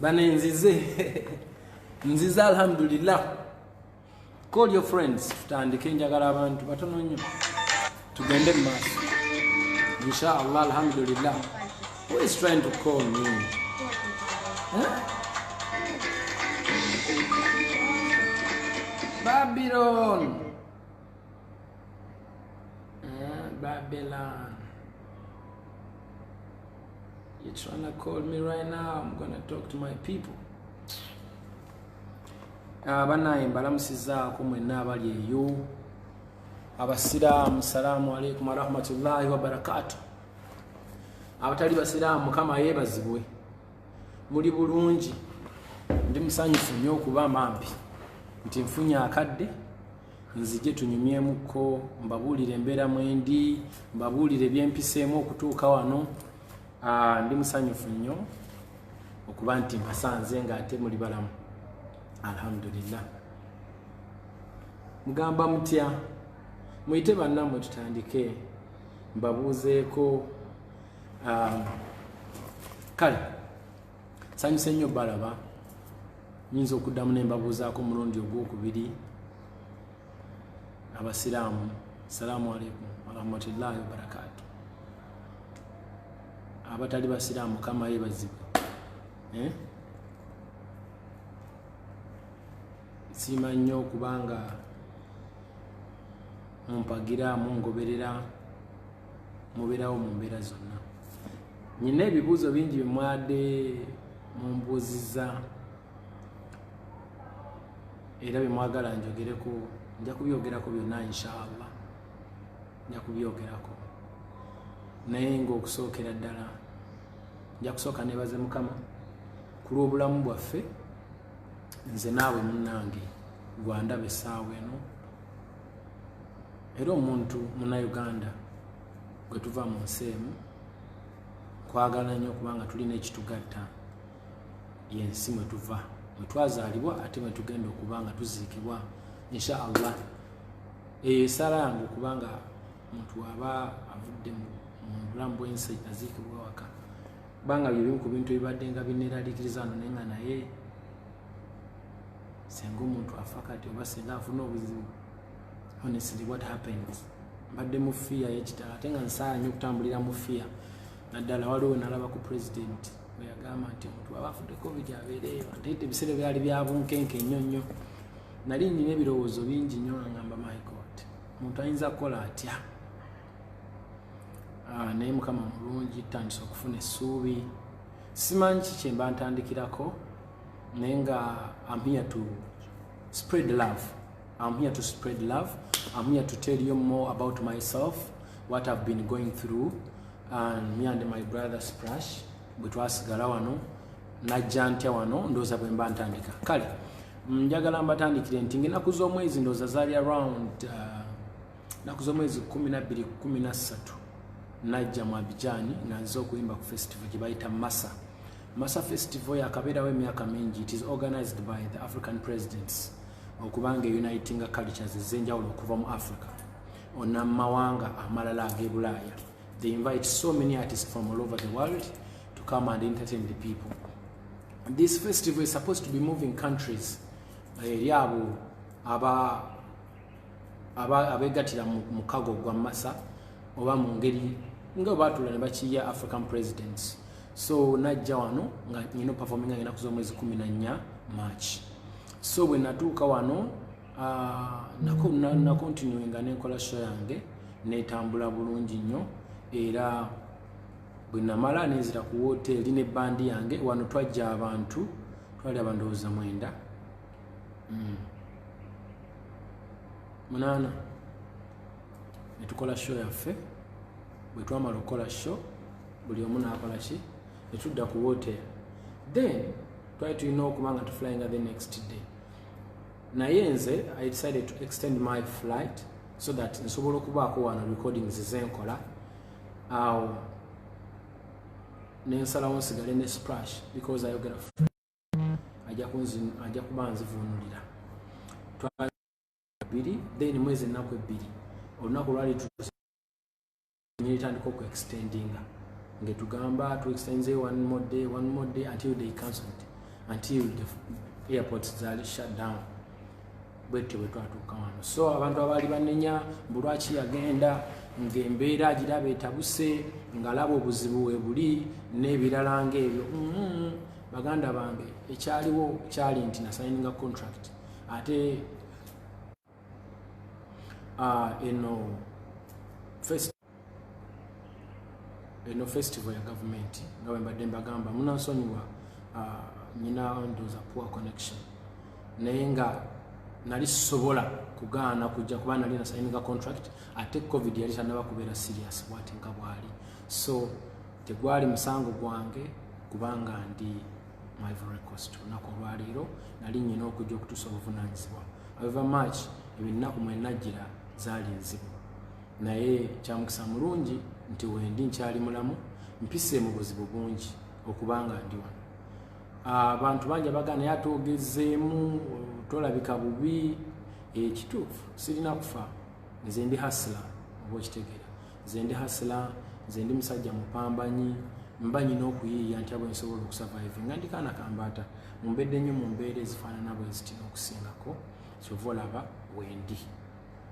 Bane nzize alhamdulillah. Call your friends tutandike njagala abantu batono nnyo tugende mu maaso inshallah alhamdulillah. Who is trying to call me? Huh? Babylon. Babylon. You're trying to call me right now. I'm gonna talk to my people. Banaye mbalamusizaako mwenna abali eyo abasiraamu salaamu alaikum warahmatullahi wabarakatuh. Abatali basiraamu kama yebazibwe muli bulungi. Ndi musanyufu nnyo okuba mampi nti nfunya akadde nzije tunyumyemuko mbabuulire embeera mwendi mbabuulire byempiseemu okutuuka wano. Ndi musanyufu nnyo okuba nti mbasanze nga ate muli balamu alhamdulillah. Mugamba mutya? Muyite bannammwe tutandike mbabuuzeeko. Kale sanyuse nnyo balaba nyinza okuddamu ne mbabuuzaako mulundi ogwokubiri. Abasiraamu salaamu alaikum warahmatullahi wabarakatuh. Abatali basiraamu kama yebazibwe sima nnyo kubanga mumpagira mungoberera mubeerawo mu mbeera zonna. Nyina ebibuuzo bingi bye mwadde mumbuuzizza era bye mwagala njogereko nja kubyogerako byonna inshallah. Nja kubyogerako naye ng'okusookera ddala nja kusooka neebaze Mukama ku lw'obulamu bwaffe nze naawe munnange gwandaba essaawa eno era omuntu munnauganda gwe tuva mu nsi emu kwagala nnyo kubanga tulina ekitugatta yensi mwe tuva mwe twazaalibwa ate mwe tugenda okuba nga tuziikibwa inshallah. Esaala yange okubanga omuntu aba avudde mu bulamu bw'ensi aziikibwa waka kubanga byebimu ku bintu ebibadde nga bineeraliikiriza wano naye nga naye senga omuntu afa kati oba senga afuna obuzibu honestly what happens mbadde mu fiya y'ekitala ate nga nsaala nnyo okutambulira mu fiya naddala waliwo nalaba ku president bwe yagamba nti omuntu aba afudde covid abeereyo ate ebiseera byali bya bunkenke nnyo nnyo. Nali nnyina ebirowoozo bingi nnyo nga ngamba my god omuntu ayinza kukola atya. Naye Mukama mulungi tutandise okufuna essuubi. Simanyi ki kye mba ntandikirako naye nga I'm here to spread love. I'm here to spread love. I'm here to tell you more about myself, what I've been going through, and me and my brother Splash bwe twasigala wano najja ntya wano ndooza bwe mba ntandika. Kale njagala mbatandikire nti ng'ennaku z'omwezi ndooza zaali around ennaku z'omwezi 12-13 najja mu Abidjan nga nze okuyimba ku festival gye bayita Massa Festival yakabeerawo emyaka mingi. It is organized by the African presidents okubanga uniting cultures ez'enjawulo okuva mu Africa onna mawanga amalala ag'ebulaaya. They invite so many artists from all over the world to come and entertain the people. This festival is supposed to be moving countries eri abo abeegattira mu mukago gwa Massa oba mu ngeri nga baatula ne bakiya African presidents. So najja wano nga nyina performing ennaku z'omwezi 14 March. So bwe natuuka wano na continuinga n'enkola show yange neetambula bulungi nnyo era bwe namala nenzira ku hoteeri ne bandi yange wano twajja abantu twali abandowooza 9 munana ne tukola show yaffe. Bwe twamala okukola show buli omu n'akola ki ne tudda ku hotel. Then twali tulina okuba nga tuflyinga the next day. Naye nze I decided to extend my flight so that nsobola okubaako wano recordings zenkola awo nensalawo nsigale ne Splash because ayogera ajja kuba nzivuunulira. Twali then mwezi ennaku 2 olunaku lwali nitandika oku-extendinga ngetugamba to extend one more day until they cancelled. until the airports zali shut down. Bwete bwe twatuuka wano. So abantu abaali banenya bulwaki yagenda ng'embeera agiraba etabuse ng'alaba obuzibu we buli n'ebirala ng'ebyo. Baganda bange ekyaliwo kyali nti nasayininga contract ate eno festival ya government nga bwe mbadde mbagamba munansonyiwa nyina ndooza poor connection naye nga nali sobola kugaana kujja kuba nali nasayininga contract ate covid yali tannaba kubeera serious bwati nga bwali. So tegwali musango gwange kubanga ndi mu Ivory Coast olunaku olwaleero nali nyina okujja okutuusa obuvunaanyizibwa. However much ebinnaku mwe najjira zaali nzibu naye kyamukisa mulungi nti wendi nkyali mulamu mpise mu buzibu bungi okubanga ndi wano. Abantu bangi abagana naye ate ogezeemu tolabika bubi. Ekituufu sirina kufa, nze ndi hasila oba okitegeera. Nze ndi hasila, nze ndi musajja mupambanyi, mba nyina okuyiiya nti abo nsobola okusurvivinga ndi kaana kambaata mumbedde nnyo mu mbeera ezifaanana bwe ziti n'okusinngako kyova olaba wendi.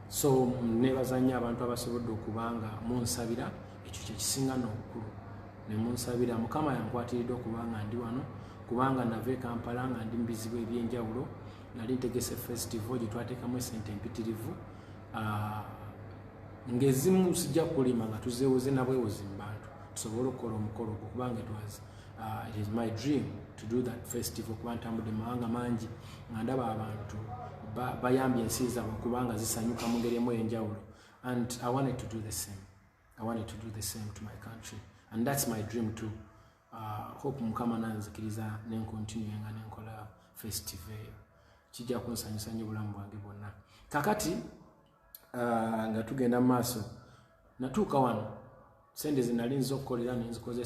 So nebaza nnyo abantu abasobodde okubanga munsabira ekyo kye kisinga n'obukulu ne munsabira Mukama yankwatiridde okubanga ndi wano kubanga nava e Kampala nga ndi mu bizibu eby'enjawulo. Nali ntegese festival gye twateekamu esente empitirivu ng'ezimu sijja kulima nga tuzeewoze nabwewozi mu bantu tusobole okukola omukolo ogwo kubanga it is my dream to do that festival kuba ntambudde mu mawanga mangi nga ndaba abantu bayambye ensi zaabwe kubanga zisanyuka mu ngeri emu ey'enjawulo, and I wanted to do the same. I wanted to do the same to my country, and that's my dream too. Hope Mukama nanzikiriza nenkontinue nga nenkola festival kijja kunsanyusa nnyo bulamu bwange bwonna. Kakati nga tugenda mu maaso natuuka wano sente ze nali nza okukolera nenzikoze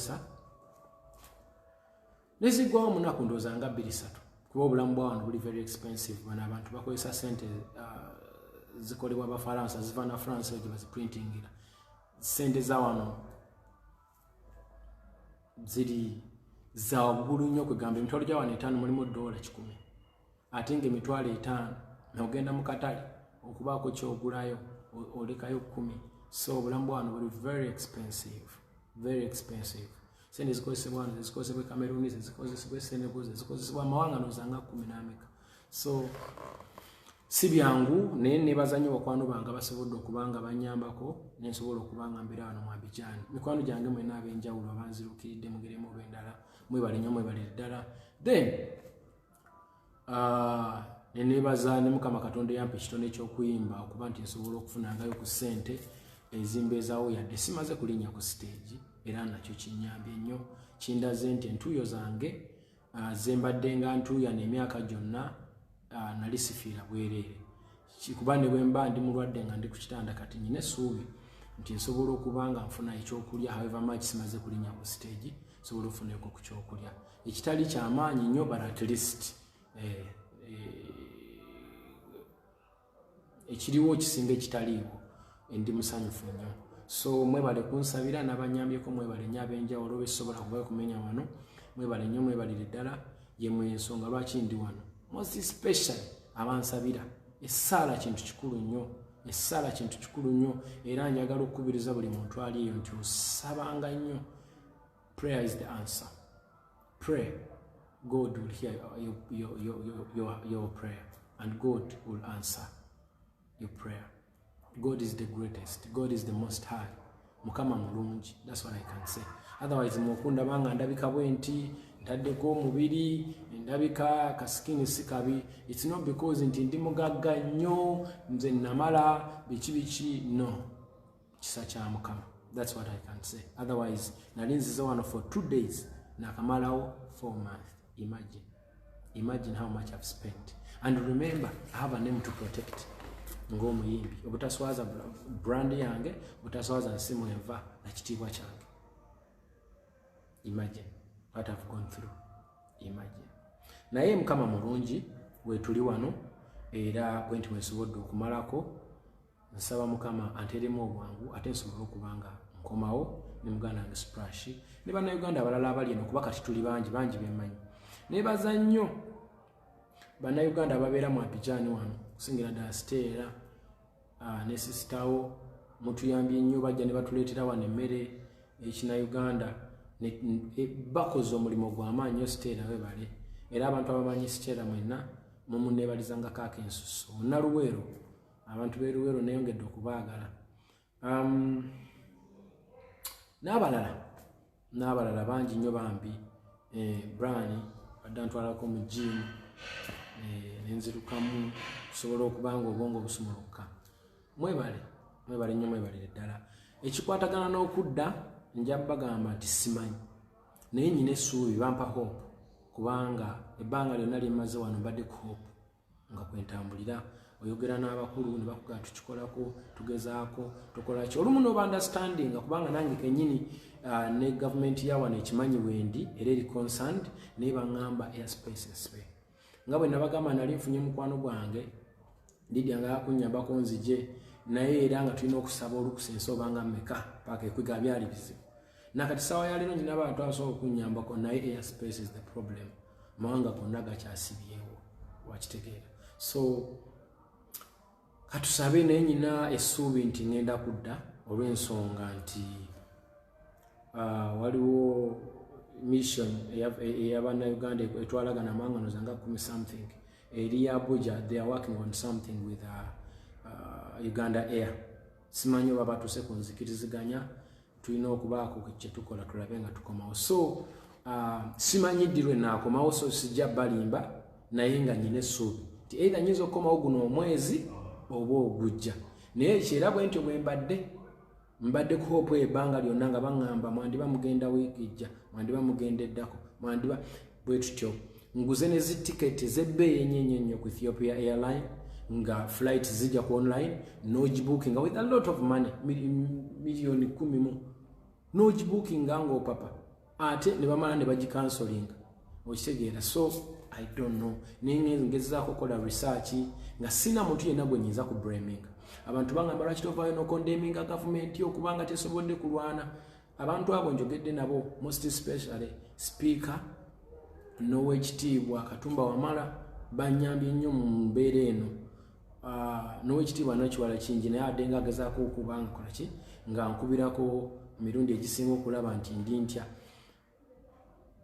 nezigwawo mu nnaku ndowooza nga 2-3 kuba obulamu bwa wano buli very expensive. Bano abantu bakozesa sente zikolebwa Abafaransa ziva na France gye baziprintingira. Sente za wano ziri za waggulu nnyo kwegamba emitwalo gya wano 5 mulimu $100 ate ng'emitwalo 5 n'ogenda mu katale okubaako ky'ogulayo olekayo 10. So obulamu bwa wano buli very expensive, very expensive. Sente zikozesebwa wano zikozesebwa Cameroon, zikozesebwa Senegal, zikozesebwa amawanga n'ozanga 10 n'ameka. So si byangu naye nebaza nnyo bakwano bange basobodde okubanga banyambako nensobola okubanga mbeera wano mu Abidjan. Mikwano gyange mwena ab'enjawulo abanzirukiridde mugeremu obw'endala mwebale nnyo mwebale ddala. Then nebaza ne Mukama Katonda yampa ekitone eky'okuyimba okuba nti nsobola okufunangayo ku ssente ezimbeezaawo yadde simaze kulinnya ku stage era nakyo kinnyambye nnyo. Kindaze nti entuuyo zange ze mbadde nga ntuuya n'emyaka gyonna nali sifiira bwereere. Kuba ne bwe mba ndi mulwadde nga ndi ku kitanda kati nyina essuubi nti nsobola okuba nga nfuna ekyokulya. However much simaze kulinnya ku stage nsobola okufunako ku kyokulya ekitali kyamaanyi nnyo, but at least ekiriwo kisinga ekitaliiwo ndi musanyufu nnyo. So mwebale kunsabira n'abanyambyeko mwebale nnyo ab'enjawulo besobola kuba kumenya wano mwebale nnyo mwebalire ddala yemwe ensonga lwaki ndi wano. Most especially abansabira essaala kintu kikulu nnyo, essaala kintu kikulu nnyo era njagala okukubiriza buli muntu ali eyo nti osabanga nnyo. Prayer is the answer. Pray, God will hear your prayer and God will answer your prayer. God is the greatest. God is the most high. Mukama mulungi. That's what I can say. Otherwise mukunda banga ndabika bwenti ndaddeko omubiri ndabika kaskini sikabi. It's not because nti ndi mugagga nnyo nze namala biki no. Kisa kya Mukama. That's what I can say. Otherwise nali nziza wano for 2 days nakamalawo 4 months. Imagine how much I've spent. And remember, I have a name to protect. Ng'omuyimbi obutaswaza brand yange, obutaswaza nsimu enva na kitiibwa kyange. Imagine what I've gone through. Imagine. Naye Mukama mulungi wetuli wano era bwenti mwesobodde okumalako. Nsaba Mukama anteremu obwangu ate nsobola okubanga nkomawo ne muganda wange Splash ne bannayuganda abalala abali eno kuba kati tuli bangi bemmanyi. nebaza nnyo bannayuganda ababeera mu Abidjan wano kusingira ddala Stella ne sisitawo mutuyambye nnyo bajja ne batuleetera wano emmere ekinayuganda bakoze omulimu gw'amaanyi nnyo Stella webale era abantu abamanyi Stella mwenna mumuneebalizangako ak'ensusu Naluweero abantu b'Eluweero neeyongedde okubaagala n'abalala bangi nnyo bambi Brian badde ntwalako mu gym nenzirukamu kusobola okubanga obwongo busumuluka mwebale nnyo mwebalire ddala ekikwatagana n'okudda nja bagamba nti simanyi naye nyina essuubi bampa hope kubanga ebbanga lyonna lyemmaze wano mbadde ku hope nga kwentambulira oyogera n'abakulu ne bakugaa tukikolako tugezaako tukolaki olumu n'oba understanding kubanga nange kenyini ne gavumenti ya wano ekimanyi wendi era eri concerned naye baŋŋamba airspaces be nga bwe nabagamba nali nfunye mukwano gwange Lydia nga yakunnyambako nzije naye era nga tulina okusaba olukusensa obanga mmeka paka ekwiga byali bizibu nakati sawa ya leero nyina abantu abasobola okunnyambako naye airspace is the problem mawanga gonna gakyasibyewo wakitegeera so katusabe naye nyina essuubi nti ngenda kudda olw'ensonga nti waliwo mission ey'abannayuganda etwalagana amawanga nozanga 10 something eri Abuja they are working on something with Uganda Air simanyi oba batuuse ku nzikiriziganya tulina okubaako kyetukola tulabe nga tukomawo so simanyi ddirwe naakomawo so sijja balimba naye nga nyina essuubi nti either nyinza okukomawo guno omwezi oba ogujja naye kyera bwe ntyo bwe mbadde ku hope ebbanga lyonna nga baŋŋamba mwandiba mugenda wiiki ejja mwandiba mugenda eddako mwandiba bwe tutyo nguze ne zitiketi z'ebbeeyi ennyo ennyo ku Ethiopia Airline nga flight zijja ku online nogibookinga with a lot of money miliyoni 10 nogibookinga ng'opapa ate ne bamala ne bagikansolinga okitegeera so I don't know naye ngezaako okukola research nga sina muntu yenna gwe nyinza ku blaminga abantu bangamba lwaki tovaayo n'okondemminga gavumenti okubanga tesobodde kulwana abantu abo njogedde nabo most especially speaker n'owekitiibwa Katumba Wamala banyambye nnyo mu mbeera eno n'owekitiibwa Nakiwala Kingi naye adde nga agezaako okubanga kolaki nga nkubirako mirundi egisinga okulaba nti ndi ntya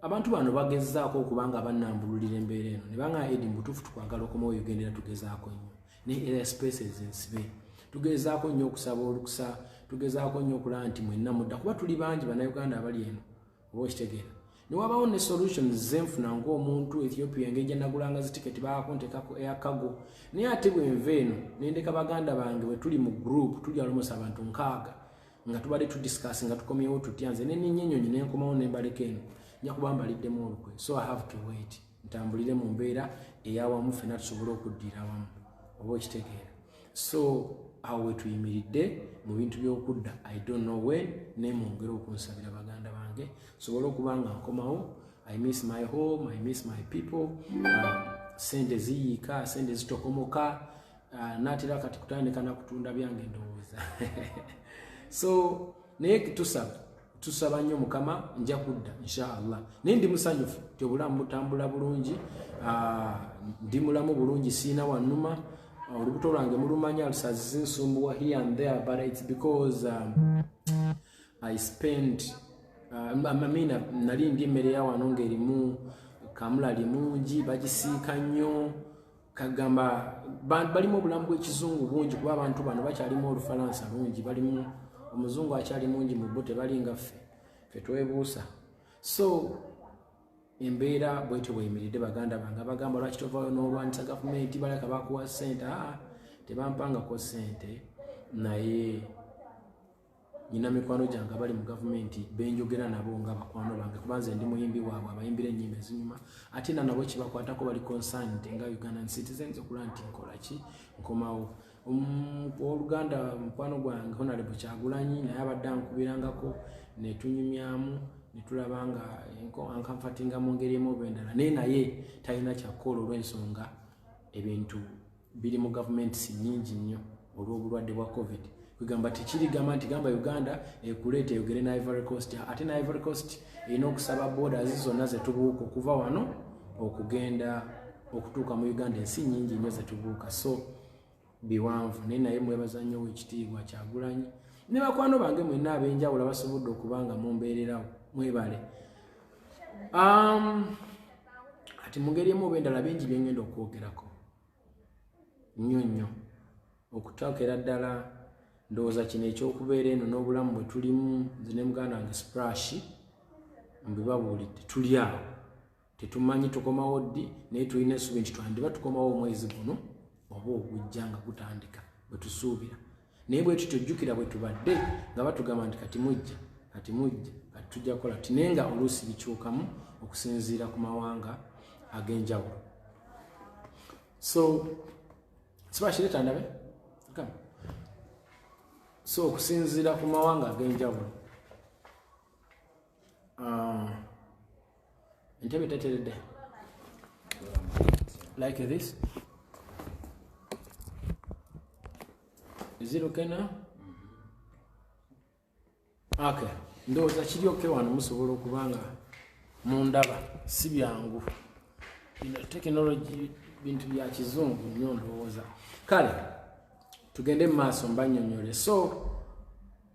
abantu bano bagezaako okubanga bannambululira embeera eno ne banga edi mutuufu tukwagala okomawo yogendera tugezaako nnyo ne airspaces ensibe tugezaako nnyo okusaba olukusa tugezaako nnyo okulaba nti mwenna mudda kuba tuli bangi bannayuganda abali eno oba okitegeera ne wabawo ne solutions zenfuna ng'omuntu Ethiopia engeri gye nagulanga zitiketi baakunteekako air cargo naye ate bwe nva eno nendeka baganda bange bwe tuli mu group tuli almost abantu 6 nga tubadde tudiscuss nga tukomyewo tutya nze nennyonyi nenkomawo nembaleka eno nja kuba mbaliddemu olukwe so I have to wait ntambulire mu mbeera eyawamu ffenna tusobole okuddira awamu oba okitegeera so awo we tuyimiridde mu bintu by'okudda I don't know when naye mwongere okunsabira baganda bange sobole okuba nga nkomawo I miss my home I miss my people sente ziyiika sente zitokomoka naatera kati kutandika na kutunda byange ndowooza so naye tusaba nnyo Mukama nja kudda inshallah naye ndi musanyufu ti obulamu butambula bulungi ndi mulamu bulungi siina wannuma olubuto lwange mulumanya lusazizi nsumbuwa here and there but it's because I spent nali ndi emmere ya wano ng'erimu kamulali mungi bagisiika nnyo kagamba balimu obulamu bw'ekizungu bungi kuba abantu bano bakyalimu olufalansa lungi balimu omuzungu akyali mungi mu bo tebalinga ffe twebuusa so embeera bwetyo bweyimiridde baganda bange bagamba lwaki tovaayo n'olwanisa gavumenti baleka bakuwa ssente tebampangako ssente naye nyina mikwano gyange abali mu gavumenti benjogera nabo nga bakwano bange kuba nze ndi muyimbi waabwe abayimbira ennyimba ezinyuma ate na nabo kibakwatako bali concerned nga Ugandan citizens okulaba nti nkolaki nkomawo oluganda mukwano gwange Honorable Kyagulanyi naye abadde ankubirangako ne tunyumyamu ne tulaba nga ankamfatinga mu ngeri emu oba endala naye talina kyakola olw'ensonga ebintu biri mu gavumenti si nnyingi nnyo olw'obulwadde bwa covid kugamba tekirigamba nti gamba Uganda ekuleeta eyogere na Ivory Coast ate na Ivory Coast erina okusaba borders zonna zetubuuka okuva wano okugenda okutuuka mu Uganda ensi nnyingi nnyo zetubuuka so biwanvu naye mwebaza nnyo ekitiibwa Kyagulanyi ne bakwano bange mwenna ab'enjawulo basobodde okubanga mumbeererawo mwebale. Ati mu ngeri emu oba endala bingi bye ngenda okwogerako nnyo okuteekera ddala ndowooza kino ekyokubeera eno n'obulamu bwe tulimu nze ne muganda wange Splash mbibabuulidde tuli awo tetumanyi tukomawo ddi naye tulina essuubi nti twandiba tukomawo omwezi guno oba ogujja nga gutandika bwe tusuubira naye bwe tutojjukira bwe tubadde nga batugamba nti kati mujja kati tujja kukola ti naye nga oluusi bikyukamu okusinziira ku mawanga ag'enjawulo. So Splash leeta ndabe so okusinziira ku mawanga ag'enjawulo entebe teteredde like this. Is it okay now? Okay. Ndowooza kiri okay wano musobola okubanga mundaba si byangu tekinologi bintu bya kizungu nnyo ndowooza. Kale tugende mu maaso mbanyonyole. So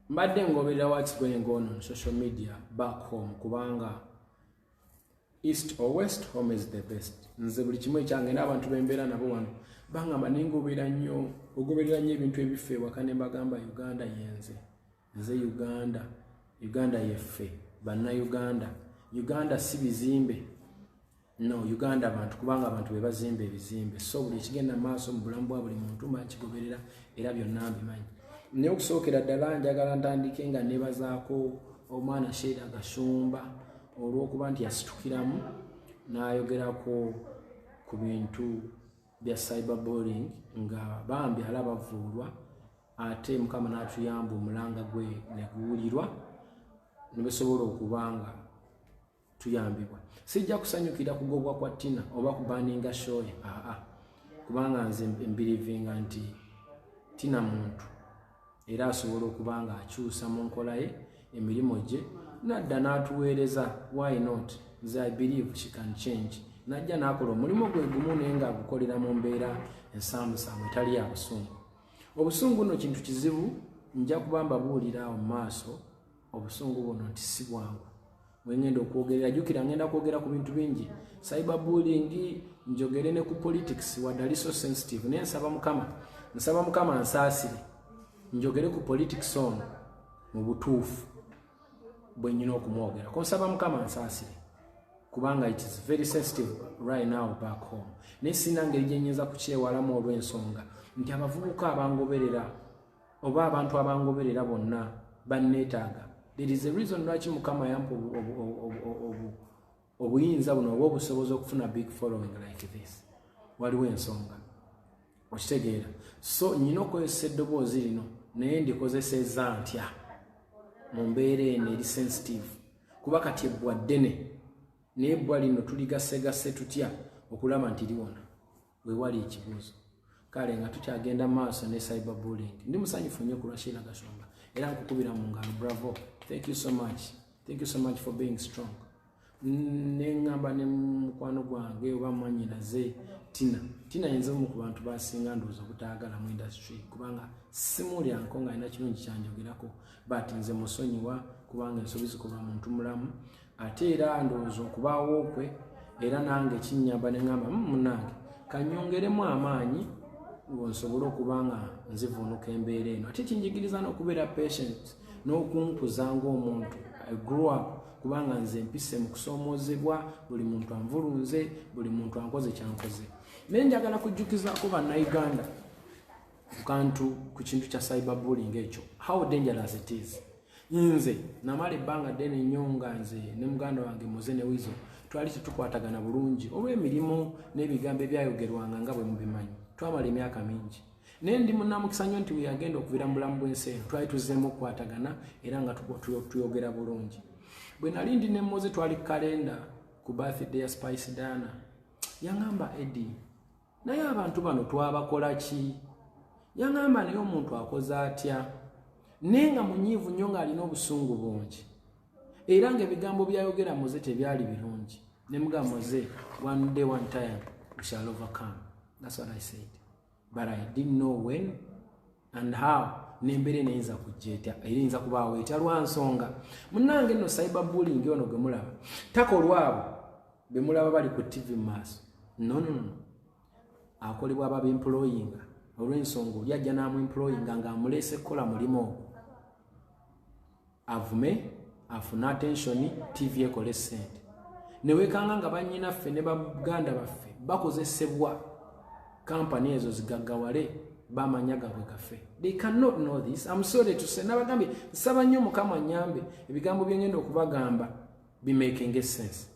mbadde ngoberera what's going on social media back home kubanga east or west home is the best. Nze buli kimu ekyange n'abantu bembeera nabo wano bangamba nengoberera nnyo ogoberera nnyo ebintu ebife ewaka ne mbagamba Uganda yenze nze Uganda yeffe bannayuganda. Uganda si bizimbe no Uganda abantu kubanga abantu be bazimba ebizimbe so buli ekigenda maaso mu bulamu bwa buli muntu mbakigoberera era byonna mbimanyi. Naye okusookera ddala njagala ntandike nga nebazaako omwana Sheila Gashumba olw'okuba nti yasitukiramu n'ayogerako ku bintu bya cyberbullying nga bambi ala bavuulwa ate Mukama n'atuyamba omulanga gwe ne guwulirwa ne basobola okubanga tuyambibwa. Sijja kusanyukira kugobwa kwa Tina oba kubaninga show kubanga nze mbirivinga nti Tina muntu era asobola okubanga akyusa mu nkola ye emirimu gye nadda n'atuweereza. Why not? I believe she can change. Najja n'akola omulimu gwe gumu naye nga agukolera mu mbeera ensambusamu etali ya busungu. Obusungu nno kintu kizibu nja kubamba buulira mu maaso obusungu buno nti si bwangu wengenda okwogerera. Jjukira ngenda kwogera ku bintu bingi cyberbullying njogere ne ku politics wadali so sensitive naye nsaba Mukama ansaasire njogere ku politics ono mu butuufu bwe nnina okumwogera ko nsaba Mukama ansaasire kubanga it is very sensitive right now back home. Naye sina ngeri gye nnyinza kukyewalamu olw'ensonga nti abavubuka abangoberera oba abantu abangoberera bonna banneetaaga. There is a reason lwaki Mukama yampa obuyinza buno oba obusobozi okufuna big following like this. Waliwo ensonga okitegeera. So nnina okukozesa eddoboozi lino naye ndikozesezza ntya mu mbeera eno eri sensitive kuba kati ebbwa ddene naye ebbwa lino tuligasegase tutya okulaba nti liwona we wali ekibuuzo. Kale nga tukyagenda maaso ne cyberbullying ndi musanyufu nnyo ku lwa Sheila Gashumba era nkukubira mu ngalo. Bravo, thank you so much for being strong. Neŋŋamba ne mukwano gwange oba mwannyinaze Tina yenze omu ku bantu basinga ndowooza obutaagala mu industry kubanga simulyanko nga alina kirungi kyanjogerako but nze musonyiwa kubanga ensobi zikuba muntu mulamu ate era ndowooza okubaawo kwe era nange kinnyamba ne ŋŋamba munnange kanyongeremu amaanyi nsobole okuba nga nzivuunuka embeera eno ate kinjigiriza n'okubeera patient n'okunkuza ng'omuntu. I grew up kubanga nze mpise mu kusoomoozebwa buli muntu anvulunze buli muntu ankoze kyankoze. Naye njagala kujjukizaako bannayuganda ku kintu kya cyberbullying ekyo how dangerous it is. Nze namala ebbanga ddene nnyo nga nze ne muganda wange Muze ne Wizo twali tetukwatagana bulungi olw'emirimu n'ebigambo ebyayogerwanga nga bwe mubimanyi. Twamala emyaka mingi naye ndi munnamukisa nnyo nti weyagenda okuviira mu bulamu bw'ensi eno twali tuzzeemu okukwatagana era nga tuyogera bulungi. Bwe nali ndi ne Moze twali kalenda ku birthday ya Spice Diana yaŋŋamba Eddie naye abantu bano twabakola ki? Yaŋŋamba naye omuntu akoze atya? Naye nga munyiivu nnyo ng'alina obusungu bungi era ng'ebigambo byayogera Muze tebyali birungi. Nemugamoze, one day, one time, we shall overcome. That's what I said. But I didn't know when and how. Nembere neza kujeta erinza kubawo etalwa nsonga munange no cyberbullying ono gemulaba takolwabo bemulaba bali ku TV mass no akolebwa aba employing olw'ensonga yajja namu employing nga amulese kola mulimo avume afuna attention TV ekole sente newekanga nga banyina ffe ne baganda baffe bakozesebwa company ezo zigaggawale bamanyaga bwe kafe. They cannot know this. I'm sorry to say. Nabagambi saba nnyo Mukama nyambe ebigambo byengenda okubagamba be making sense.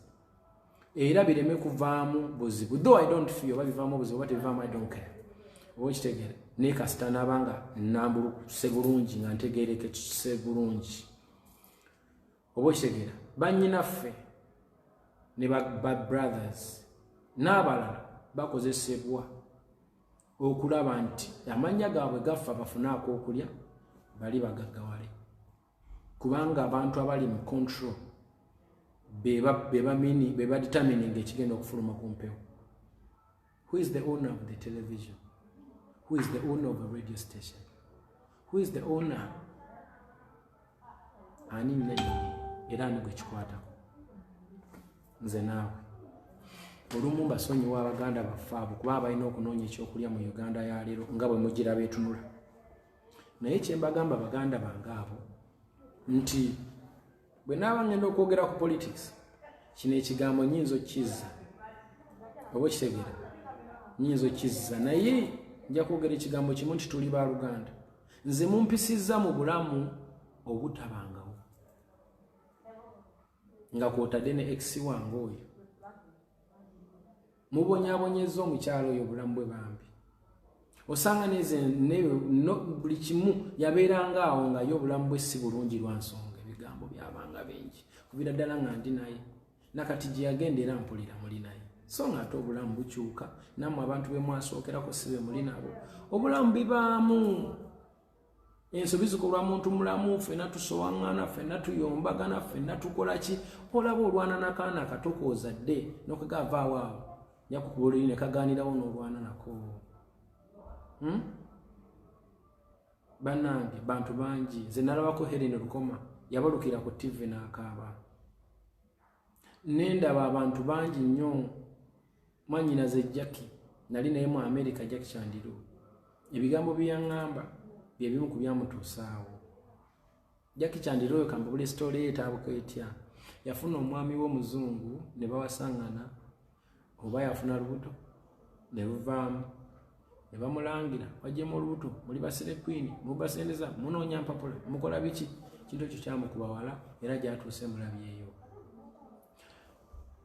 Era bireme kuvaamu buzibu. Though I don't feel babivaamu buzibu, what I don't care. Okitegere ne kasita nabanga nambulu sebulungi nga ntegereke sebulungi. Okitegere bannyinaffe ne ba brothers n'abalala bakozesebwa okulaba nti amanya gaabwe gaffa bafunaako okulya bali bagaggawale kubanga abantu abali mu control beba determining ekigenda okufuluma ku mpewo. Who is the owner of the television? Who is the owner of a radio station? Who is the owner? Ani nnene era nigwe kikwatako nze naawe olumu basonyiwa abaganda baffe abo kuba balina okunoonya ekyokulya mu Uganda ya leero nga bwe mugira beetunula. Naye kye mbagamba baganda bange abo nti bwe naaba ngenda okwogera ku politics kino ekigambo nyinza okizza oba okitegeera nyinza okizza naye nja kwogera ekigambo kimu nti tuli ba Luganda. Nze mumpisizza mu bulamu obutabangawo nga kwotadde ne ex wange oyo mubonyabonyeza omukyalo oyo obulamu bwe bambi osanga buli kimu yabeeranga awo nga yo obulamu bwe si bulungi lwa nsonga ebigambo byabanga bingi kubira ddala nga ndi naye nakati gye yagenda era mpulira muli naye so nga ate obulamu bukyuka nammwe abantu be mwasookerako si be muli nabo obulamu bibaamu ensobi zikolwa muntu mulamu ffenna tusowaŋŋana ffenna tuyombagana ffenna tukola ki olaba olwana n'akaana akato koozadde n'okagavaawo awo yakukubuliri ne kagaanirawo n'olwana nako. Bannange bantu bangi nze nalabako Helen Lukoma yabalukira ku TV n'akaaba. Nendaba abantu bangi nnyo mwanyina ze Jackie nali naye mu America Jackie Chandiru ebigambo byaŋŋamba bye bimu ku byamutuusaawo. Jackie Chandiru oyo kambabula story etaabuka etya yafuna omwami w'omuzungu ne bawasangana oba yafuna lubuto ne luvaamu ne bamulangira wajjemu olubuto muli basire queen mubasendeza munoonya mpapula mukola biki kintu ekyo kyamukuba wala era gyatuuse mulabyeyo.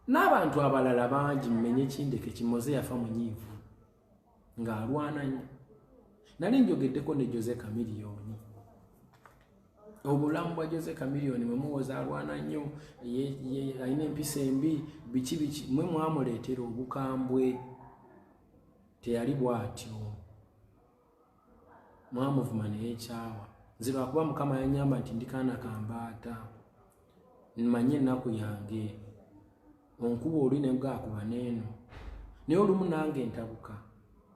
N'abantu abalala bangi mmenye kindeke kimoze yafa munyiivu ng'alwana nnyo. Nali njogeddeko ne Jose Chameleone obulamu bwa Jose Chameleone mwe muwoza alwana nnyo alina empisa embi biki mwe mwamuleetera obukambwe teyali bw'atyo mwamuvuma n'ekyawa. Nze lwakuba Mukama yanyamba nti ndikaana kambaata mmanye ennaku yange onkuba oli ne bw'akuba n'eno naye olumu nange ntabuka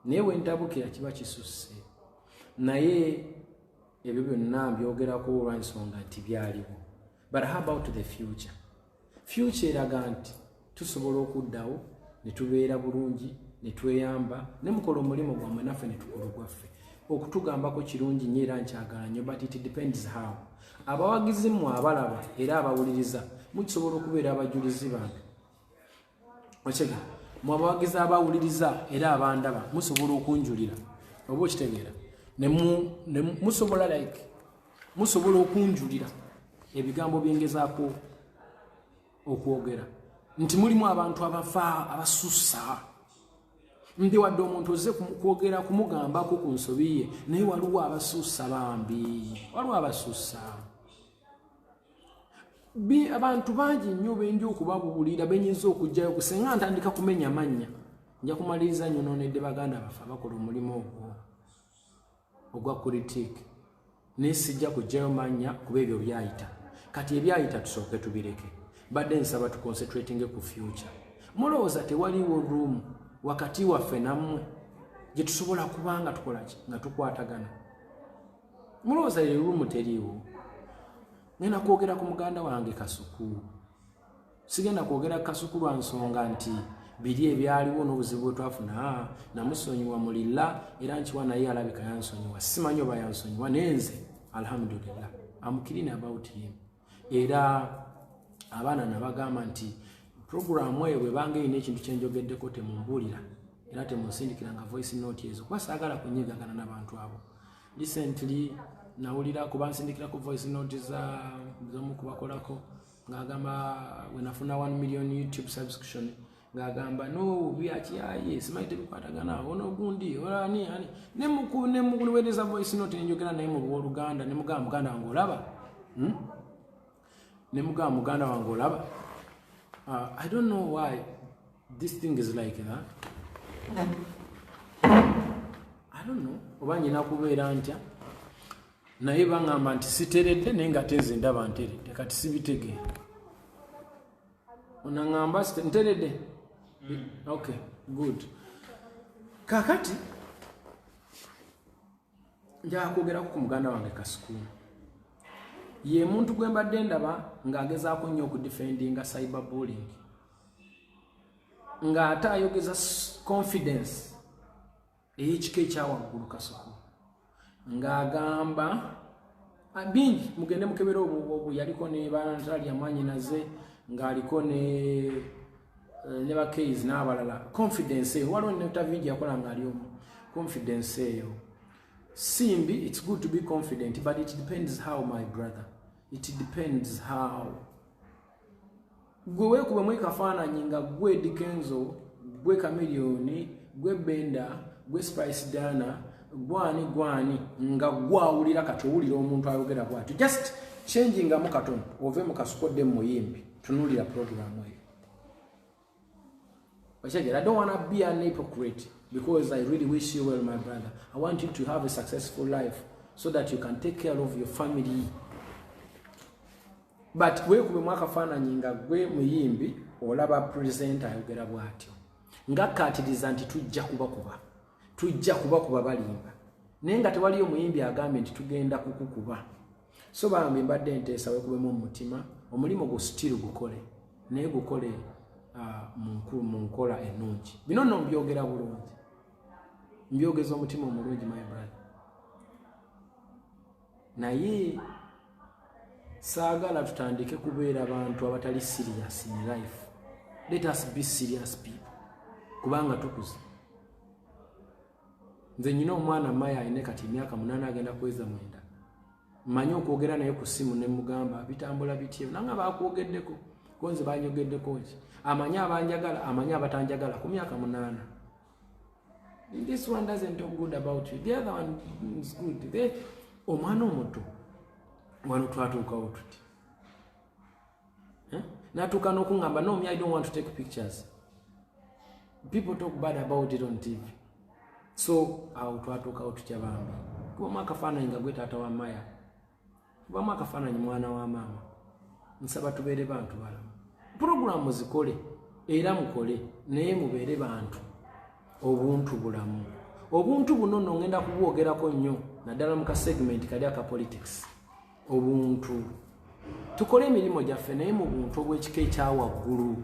naye bwe ntabukira kiba kisusse naye ebyo byonna mbyogerako olw'ensonga nti byaliwo. But how about the future? Future eraga nti tusobola okuddawo ne tubeera bulungi ne tweyamba ne mukola omulimu gwammwe naffe ne tukola gwaffe okutugambako kirungi nnyo era nkyagala nnyo but it depends how. Abawagizi mmwe abalaba era abawuliriza mukisobola okubeera abajulizi bange okega mu abawagizi abawuliriza era abandaba musobola okunjulira oba okitegeera ne musobola musobola okunjulira ebigambo byengezaako okwogera nti mulimu abantu abafa abasussa ndi wadde omuntu ozze kwogera kumugambako ku nsobi ye naye waliwo abasussa bambi waliwo abasussa abantu bangi nnyo benja okubabuulira benyinza okujjayo kusenga ntandika kumenya mannya nja kumaliriza nyonoonedde baganda baffe abakola omulimu ogwa critique naye sijja kujjayo mannya kuba ebyo byayita kati ebyayita tusooke tubireke badde nsaba tuconcentrating ku future. mulowooza tewaliwo room wakati waffe nammwe gye tusobola kubanga tukolaki nga tukwatagana? Mulowooza room teriiwo? Ngenda kwogera ku muganda wange Kasuku. Sigenda kwogera Kasuku lwa nsonga nti biri ebyaliwo n'obuzibu bwe twafuna namusonyiwa mulilla era nkiwa naye alabika yansonyiwa. Simanyi oba yansonyiwa nenze alhamdulillah. I'm clean about him. Era abaana nabagamba nti programu eyo bwebanga erina ekintu kyenjogeddeko temumbuulira era temunsindikira nga voice note ezo kuba saagala kunyegagana n'abantu abo. Recently nawulira kuba nsindikira ku voice note z'omu kubakolako ng'agamba wenafuna 1 million YouTube subscription ng'agamba no byakiyaye simanyi tebikwatagana ono gundi olani ani nemukuweereza voice note nenjogera naye mu Luganda nemugamba muganda wange olaba nemugamba muganda wange olaba. I don't know why this thing is like that. I don't know oba nyina kubeera ntya naye bangamba nti siteredde naye nga tenze ndaba nteredde kati sibitegeera. Onangamba nteredde? Okay, good. Kakati njakwogera ku muganda wange Kasuku. Ye muntu gwe mbadde ndaba ng'agezaako nnyo okudefendinga cyberbullying ng'ate ayogeza confidence ey'ekika ekyawaggulu Kasuku ng'agamba bingi mugende mukebera obwo yaliko ne Natalia Mwanyinaze ng'aliko ne bakeys n'abalala. Confidence eyo waliwo ne Tavingi yakola ng'ali omu. Confidence eyo simbi, it's good to be confident but it depends how, my brother. It depends how. Gwe weekube mu kafaananyi nga gwe Dikenzo, gwe Chameleone, gwe Benda, gwe Spice Dana, gwani nga gwawulira kati owulira omuntu ayogera bw'atyo. Just changing mu katono ove mu Kasukodde mu muyimbi tunuulira programu eyo. I don't want to be an hypocrite because I really wish you well, my brother. I want you to have a successful life so that you can take care of your family. But weekube mu akafaananyi nga gwe muyimbi olaba presenter ayogera bw'atyo ngakkaatiriza nti tujja kubakuba balimba naye nga tewaliyo muyimbi agambye nti tugenda kukukuba. So bambi mbadde nteesa weekubemu omutima omulimu gwo still gukole naye gukole mu nkola ennungi. Bino nno mbyogera bulungi, mbyogeza omutima omulungi, my brother. Naye saagala tutandike kubeera abantu abatali serious in life. Let us be serious people kubanga tukuze. Nze nyina omwana Maya ayine kati emyaka 8 agenda kweza 9. Mmanyi okwogera naye ku ssimu ne mugamba bitambula bityo nanga baakwogeddeko konze banyogeddeko ki amanyi abanjagala amanyi abatanjagala ku myaka 8. This one doesn't talk good about you, the other one is good. Omwana omuto wano twatuukawo tuti natuuka n'okungamba no, me I don't want to take pictures. People talk bad about it on TV. So awo twatuukawo tutya bambi kubamu akafaananyi nga gwe taata wa Maya, kubamu akafaananyi mwana wa maama. Nsaba tubeere bantu balamu. Programu zikole era mukole naye mubeere bantu obuntu bulamu. Obuntu buno nno ngenda kubwogerako nnyo naddala mu ka segment kali aka politics. Obuntu tukole emirimu gyaffe naye mu buntu obw'ekika ekyawaggulu.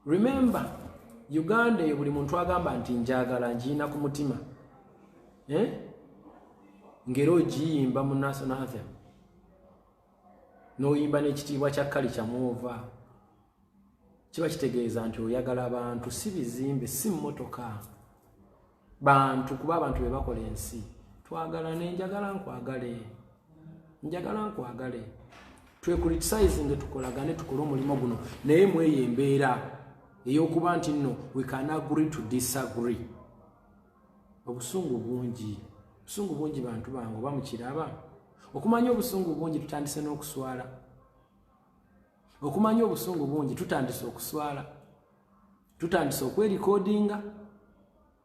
Remember Uganda eyo buli muntu agamba nti njagala njiina ku mutima ngero ogiyimba mu national anthem n'oyimba n'ekitiibwa kya Kalicha Muova kiba kitegeeza nti oyagala abantu, si bizimbe, si mmotoka, bantu, kuba abantu be bakola ensi. Twagala nenjagala nkwagale, njagala nkwagale, twecriticizing tukolagane tukole omulimu guno naye mweye embeera ey'okuba nti nno we can agree to disagree. Obusungu bungi bantu bange oba mukiraba. Okumanya obusungu bungi tutandise n'okuswala. Okumanya obusungu bungi tutandise okuswala. Tutandise okwerecordinga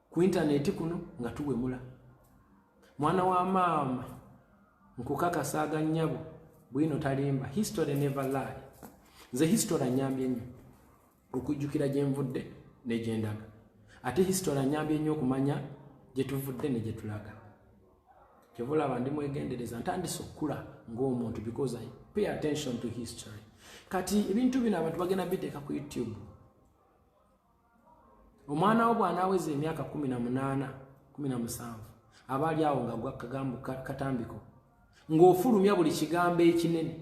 ku internet kuno nga tuwemula. Mwana wa maama nkukakasaaga nnyabo bwino talimba. History never lie. Nze history anyambye nnyo. okujjukira gye nvudde ne gye ndaga. Ate history anyambye nnyo okumanya gye tuvudde ne gye tulaga. Kyova olaba ndi mwegendereza ntandise okukula ng'omuntu because I pay attention to history. Kati ebintu bino abantu bagenda biteeka ku YouTube. Omwana wo bw'anaaweza emyaka 18, 17 aba ali awo nga gwa kagambo katambiko ng'ofulumya buli kigambo ekinene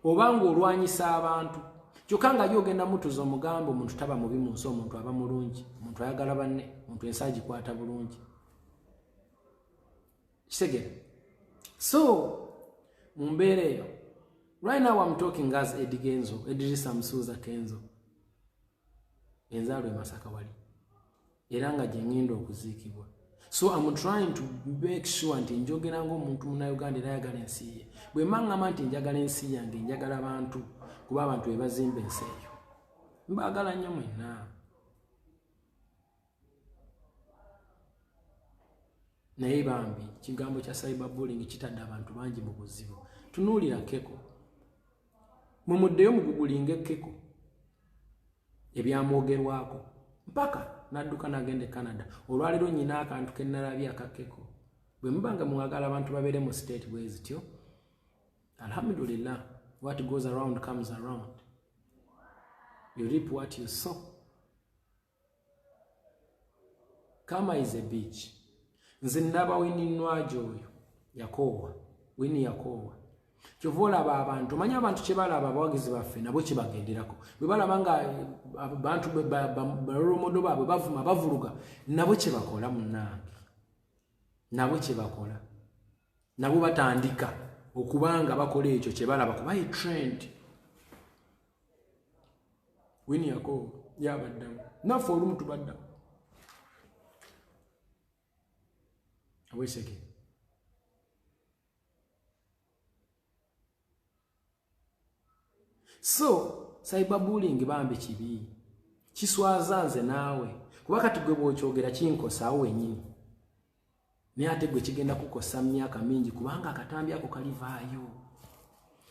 oba ng'olwanyisa abantu kyokka nga gy'ogenda mutuza omugambo omuntu taba mubi mu nsi, omuntu aba mulungi, omuntu ayagala banne, omuntu ensi agikwata bulungi. Kitegere? So mu mbeera eyo right now I'm talking as Eddie Kenzo, Edrisa Msuza Kenzo. Enzalo Masaka wali. Era nga gye ngenda okuziikibwa. So I'm trying to make sure nti njogera ng'omuntu Munnayuganda era ayagala ensi ye. Bwe mangamba nti njagala ensi yange, njagala abantu, kuba abantu be bazimba ensi eyo. Mbaagala nnyo mwenna. Naye bambi kigambo kya cyberbullying kitadde abantu bangi mu buzibu. Tunuulira Keko. Mumuddeyo mugugulinge Keko. Ebyamwogerwako mpaka nadduka nagende Canada. Olwaliro nyina akantu ke nalabye akakeko. Bwe mbanga mwagala abantu babeere mu state bwe zityo. Alhamdulillah, what goes around comes around. You reap what you sow. Kama is a beach. Nze ndaba Winnie Nwagi oyo yakoowa. Winnie yakoowa. Kyova olaba abantu, manya abantu kye balaba abawagizi baffe nabo kye bagenderako. Bwe balaba nga abantu balolomodo baabwe bavuma bavuluga, nabo kye bakola munnange. Nabo kye bakola. Nabo batandika okubanga bakola ekyo kye balaba kuba ye trend. Winnie yakoowa yabaddamu. Naffe olumu tubaddamu. Aweseke. So, cyberbullying bambi kibi. Kiswaza nze naawe. Kuba kati gwe bw'okyogera kinkosa awo wennyini. Naye ate gwe kigenda kukosa myaka mingi kubanga akatambi ako kalivaayo.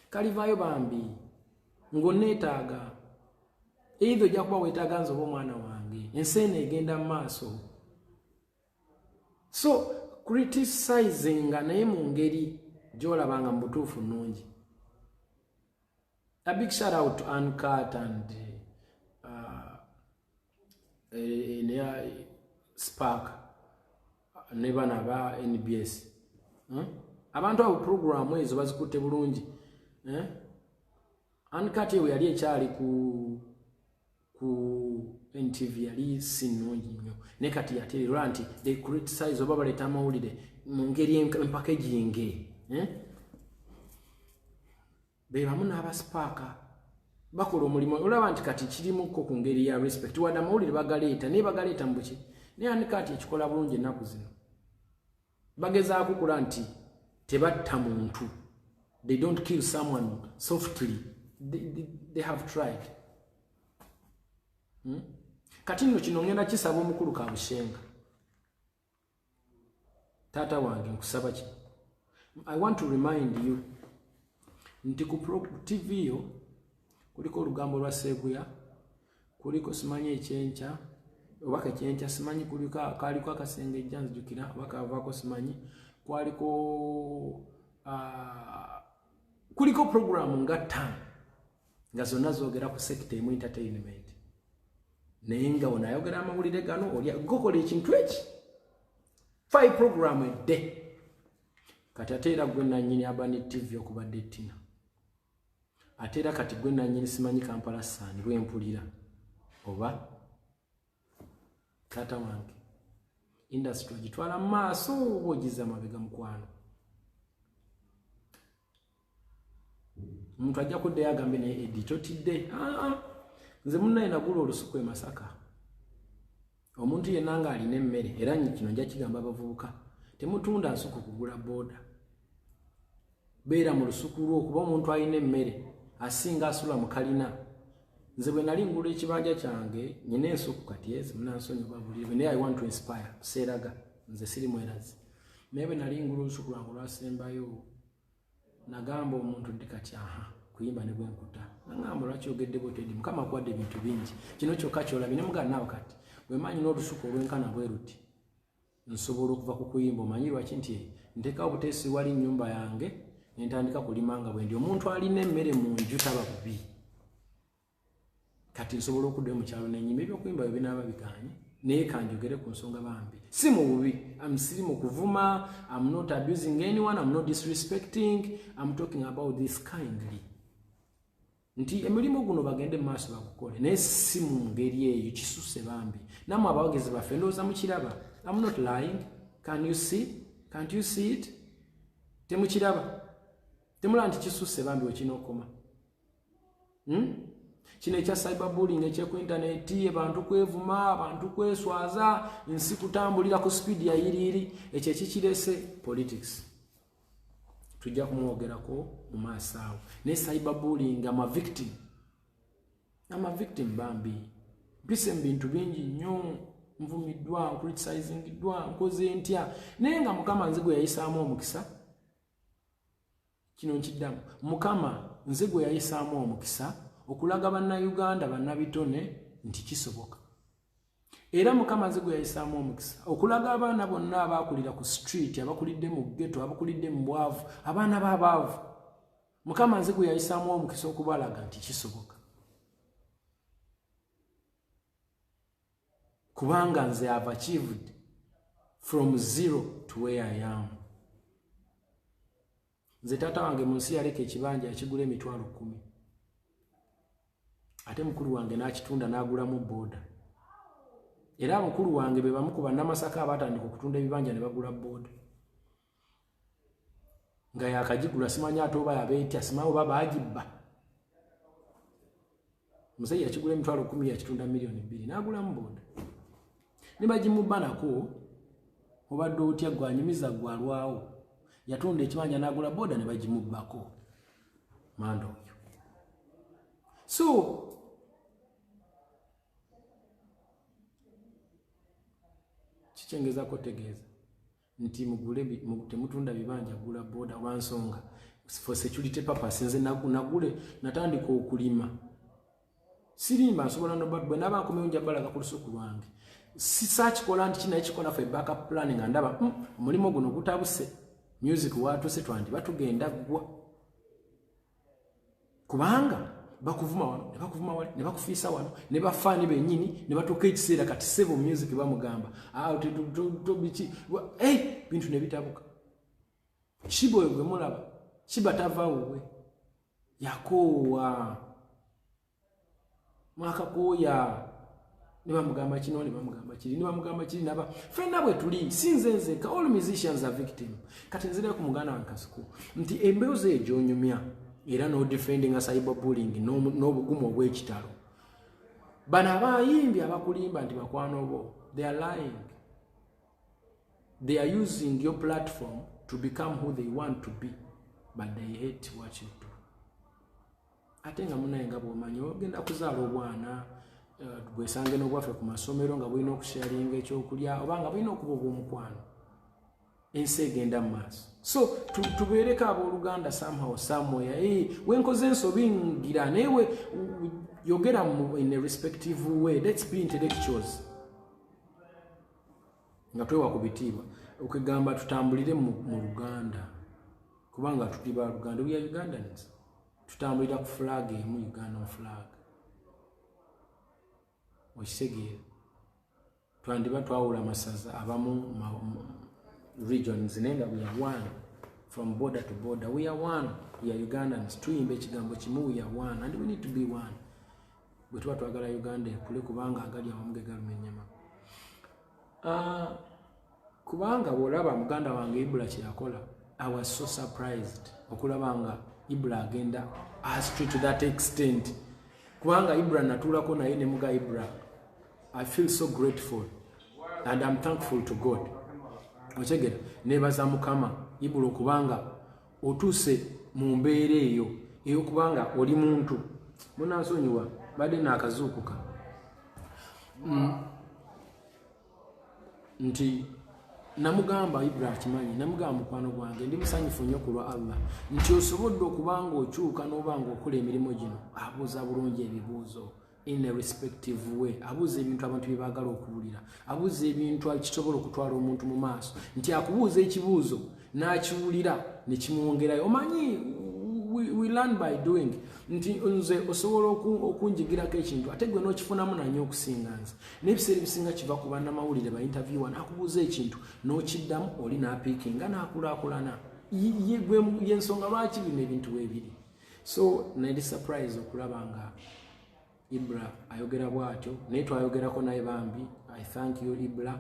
Kalivaayo bambi. Ng'onneetaaga. Either ojja kuba weetaaga nze oba omwana wange. Ensi eno egenda mu maaso. So, criticizing naye mu ngeri gy'olabanga mu butuufu nnungi. A big shout out to Uncut and Spark ne bana ba NBS. Abantu abo program ezo bazikutte bulungi. Uncut we yali ekyali ku NTV yali sinungi nnyo. Ne kati yateerera nti they criticize oba baleta amawulire mu ngeri empackaging. Bebamu n'abaspaaka bakola omulimu olaba nti kati kirimuko ku ngeri ya respect wadde amawulire bagaleeta naye bagaleeta mu buki naye ani kati ekikola bulungi ennaku zino bagezaako kula nti tebatta muntu. They don't kill someone softly. They have tried. Kati nno kino ngenda kisaba omukulu Kabushenga. Taata wange nkusaba ki? I want to remind you nti ku TV yo kuliko olugambo lwa Sebuya, kuliko simanyi ekyenca obaka ekyenca simanyi kaliko akasengejja nzijukira obaka avaako simanyi kuliko programu nga 5 nga zonna zoogera ku sector emu entertainment. Naye nga onayogera amawulire gano gokola ekintu eki 5 programu a day. Kati ate era gwe nannyini Abani TV okubadde Tina. Ate era kati gwe nannyini simanyi Kampala Sun lwempulira oba taata wange industry gitwala maaso ogiza mabega mukwano. Omuntu ajja kuddeyo agambe naye Eddie totidde. Nze munnaye nagula olusuku e Masaka. Omuntu yenna nga alina emmere era kino nja kigamba abavubuka temutunda nsuku kugula boda. Beera mu lusuku lwo kuba omuntu alina emmere asinga asula mu kalina. Nze bwe nali ngula ekibanja kyange nyina ensuku kati ezi munansonyi babulire naye I want to inspire seeraga nze siri mwerazi. Naye bwe nali ngula olusuku lwange lwasembayo nagamba omuntu ndi kati kuyimba ne bwenkuta ngamba lwaki ogedde botedi mukama kwadde ebintu bingi kino kyokka kyolabye ne mugana naawe kati bwemanyi n'olusuku olwenkana bwe ruti nsobola okuva ku kuyimba omanyi lwaki nti nteekawo buteesi wali nnyumba yange nentandika kulima nga bwe ndi omuntu alina emmere mu nju taba bubi kati nsobola okuddayo mu kyalo nenyima ebyokuyimba bwe binaaba biganye naye kanjogere ku nsonga bambi si mu bubi siri mu kuvuma I'm not abusing anyone I'm not disrespecting I'm talking about this kindly nti emirimu guno bagende mu maaso bagukole naye si mu ngeri eyo kisuse bambi namwe abawagezi baffe ndowooza mukiraba I'm not lying can't you see it temukiraba temulaba nti kisuse bambi wekinookoma kino ekya cyberbullying ekyeku intaneti abantu kwevuma abantu kweswaza nsi kutambulira ku speed ya yiriri ekyo ekikirese politics tujja kumwogerako mu maaso awo ne cyberbullying ama victim bambi mpise mu bintu bingi nnyo nvumiddwa criticizingidwa nkoze ntya naye nga mukama nze gwe yayisaamu omukisa kino nkiddamu mukama nze gwe yayisaamu omukisa okulaga bannayuganda bannabitone nti kisoboka era mukama nze gwe yayisaamu omukisa okulaga abaana bonna abakulira ku street abakulidde mu ghetto abakulidde mu bwavu abaana b'abaavu mukama nze gwe yayisaamu omukisa okubalaga nti kisoboka kubanga nze have achieved from zero to where I am nze taata wange mu nsi yaleka ekibanja yakigula emitwalo 10 ate mukulu wange n'akitunda n'agulamu booda era mukulu wange be bamu ku bannamasaka abatandika okutunda ebibanja ne bagula booda nga yakagigula simanyi ate oba yabeetya simanyi oba baagibba musajja yakigula emitwalo 10 yakitunda miliyoni 2 n'agulamu booda ne bagimubba nako obadde otya gwanyumiza gwalwawo yatunda ekibanja n'agula booda ne bagimubbako manda oyo so kikyengezako tegeeza nti mugule temutunda bibanja gula booda wansonga for security purpose nze nagule natandika okulima sirimba nsobola bwe naba nkomyewo nja balaga ku lusuku lwange sisakikola nti kina ekikola fe backup planning nga ndaba omulimu guno gutabuse music watuse twandi batugenda gwa kubanga bakuvuma wano ne bakuvuma wali ne bakufiisa wano ne bafaani bennyini ne batuuka ekiseera kati sebo music bamugamba bichi bintu ne bitabuka Shibo oyo gwe mulaba Shiba tavaawo yakoowa mwakakooya ne bamugamba kino ne bamugamba kiri ne bamugamba kiri naba fenna bwe tuli sinzenze ka all musicians are victim kati nzira ku muganda wankasuku nti embeozo ejo nyumya era no defending a cyberbullying no bugumu obw'ekitalo bana abayimbi abakulimba nti bakwano bo they are lying they are using your platform to become who they want to be but they hate what you do atenga munaye nga bwomanyi ogenda kuzaala obwana bwesange n'obwaffe ku masomero nga bulina okusharinga ekyokulya oba nga bulina okuba obw'omukwano ensi egenda mu maaso so tubeereko abooluganda somehow somewhere wenkoze ensobi ngira naye yogera in a respective way let's be intellectuals nga twewa ku bitiibwa okugamba tutambulire mu Luganda kubanga tuli ba Luganda we are Ugandans tutambulira ku flag emu Uganda flag okisegeera twandiba twawula amasaza abamu regions nenga we are one from border to border we are one we are Ugandans tuyimba ekigambo kimu we are one and we need to be one bwe tuba twagala Uganda ekule kubanga agali awamu gegalumenyama kubanga bwolaba muganda wange Ibula kyakola I was so surprised okulabanga Ibula agenda astray to that extent kubanga Ibula natulako naye ne muga Ibula I feel so grateful and I'm thankful to God ochegera nebaza mukama Ibula kubanga otuse mu mbeera eyo kubanga oli muntu munasonyiwa bade nakazukuka nti namugamba Ibra kimanyi namugamba mukwano gwange ndi musanyufu nnyo kulwa Allah nti osobodde okubanga okyuka n'obanga okola emirimu gino abuuza bulungi ebibuuzo in a respective way abuuza ebintu abantu bye baagala okuwulira abuuza ebintu kisobola okutwala omuntu mu maaso nti akubuuza ekibuuzo n'akiwulira ne kimwongerayo omanyi we learn by doing nti nze osobola okunjigirako ekintu ate gwe n'okifunamu nanye okusinga nze n'ebiseera ebisinga kiva ku bannamawulire ba interviewer n'akubuuza ekintu n'okiddamu oli n'apiikinga n'akulaakulana yensonga lwaki bino ebintu weebiri so nali surprise okulaba nga Ibra ayogera bwatyo naye twayogerako naye bambi I thank you Ibra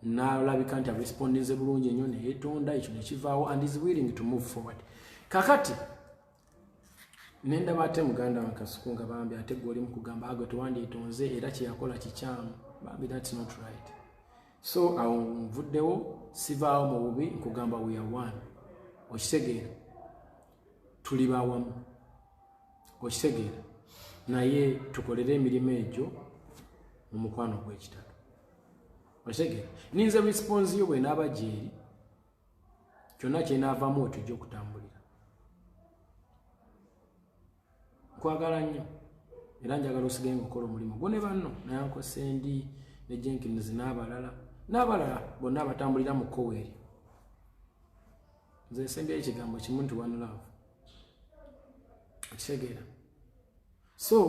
n'alabika nti arespondinze bulungi ennyo ne yeetonda ekyo ne kivaawo and is willing to move forward kakati nenda bate muganda wakasuku nga bambi ate gwe oli mu kugamba ago tewandyetonze era kye yakola kikyamu bambi that's not right so awo nvuddewo sivaawo mu bubi nkugamba we are one okitegeera tuli bawamu okitegeera naye tukolere emirimu egyo mu mukwano gw'ekitalo okitegeera ninze response yo bwenaaba gyeri kyonna kyenaavaamu otujja okutambulira kwagala nnyo era njagala osigaye ngaokola omulimu gwo ne banno nayanko Sendi ne Jenkins n'abalala bonna abatambulira mu kkowa eryo nze nsembyayo ekigambo kimu nti one love okitegeera so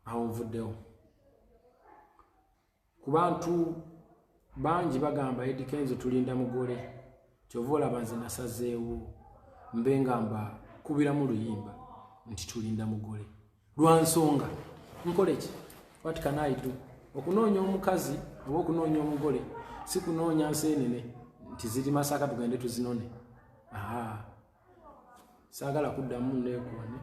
awo nvuddewo ku bantu bangi bagamba Eddy Kenzo tulinda mugole kyova olaba nze nasazeewo mbe ngamba kubiramu luyimba nti tulinda mugole lwa nsonga nkole ki what can I do okunoonya omukazi oba okunoonya omugole si kunoonya nseenene nti ziri Masaka tugende tuzinone saagala kuddamu neekoone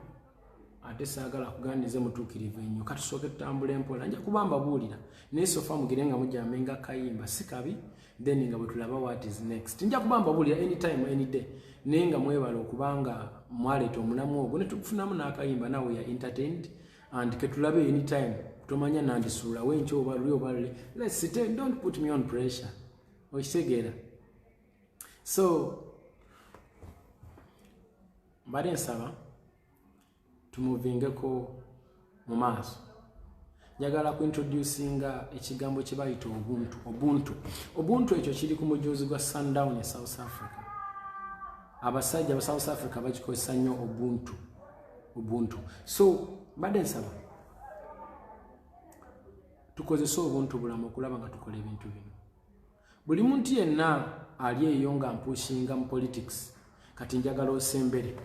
ate saagala kugandize mutuukirivu ennyo katusooke tutambula empola nja kuba mbabuulira naye sofa mugire nga mujambe nga kayimba si kabi then nga bwe tulaba what is next nja kuba mbabuulira anytime any day naye nga mwebala okubanga mwaleeta omulamu ogwo ne tukufunamu n'akayimba nawe ya entertained and ketulabe anytime tomanya nandisuulawo enkyo oba luli oba lule let's sit don't put me on pressure okitegeera so mbadde nsaba tumuvingeko mu maaso njagala kuintroducinga ekigambo kye bayita obuntu ekyo kiri ku mujuzi gwa Sundown e South Africa abasajja ba South Africa bakikozesa nnyo obuntu so mbadde nsaba tukozesa obuntu bulamu okulaba nga tukola ebintu bino buli muntu yenna ali eyo nga mpushinga mu politics kati njagala osembere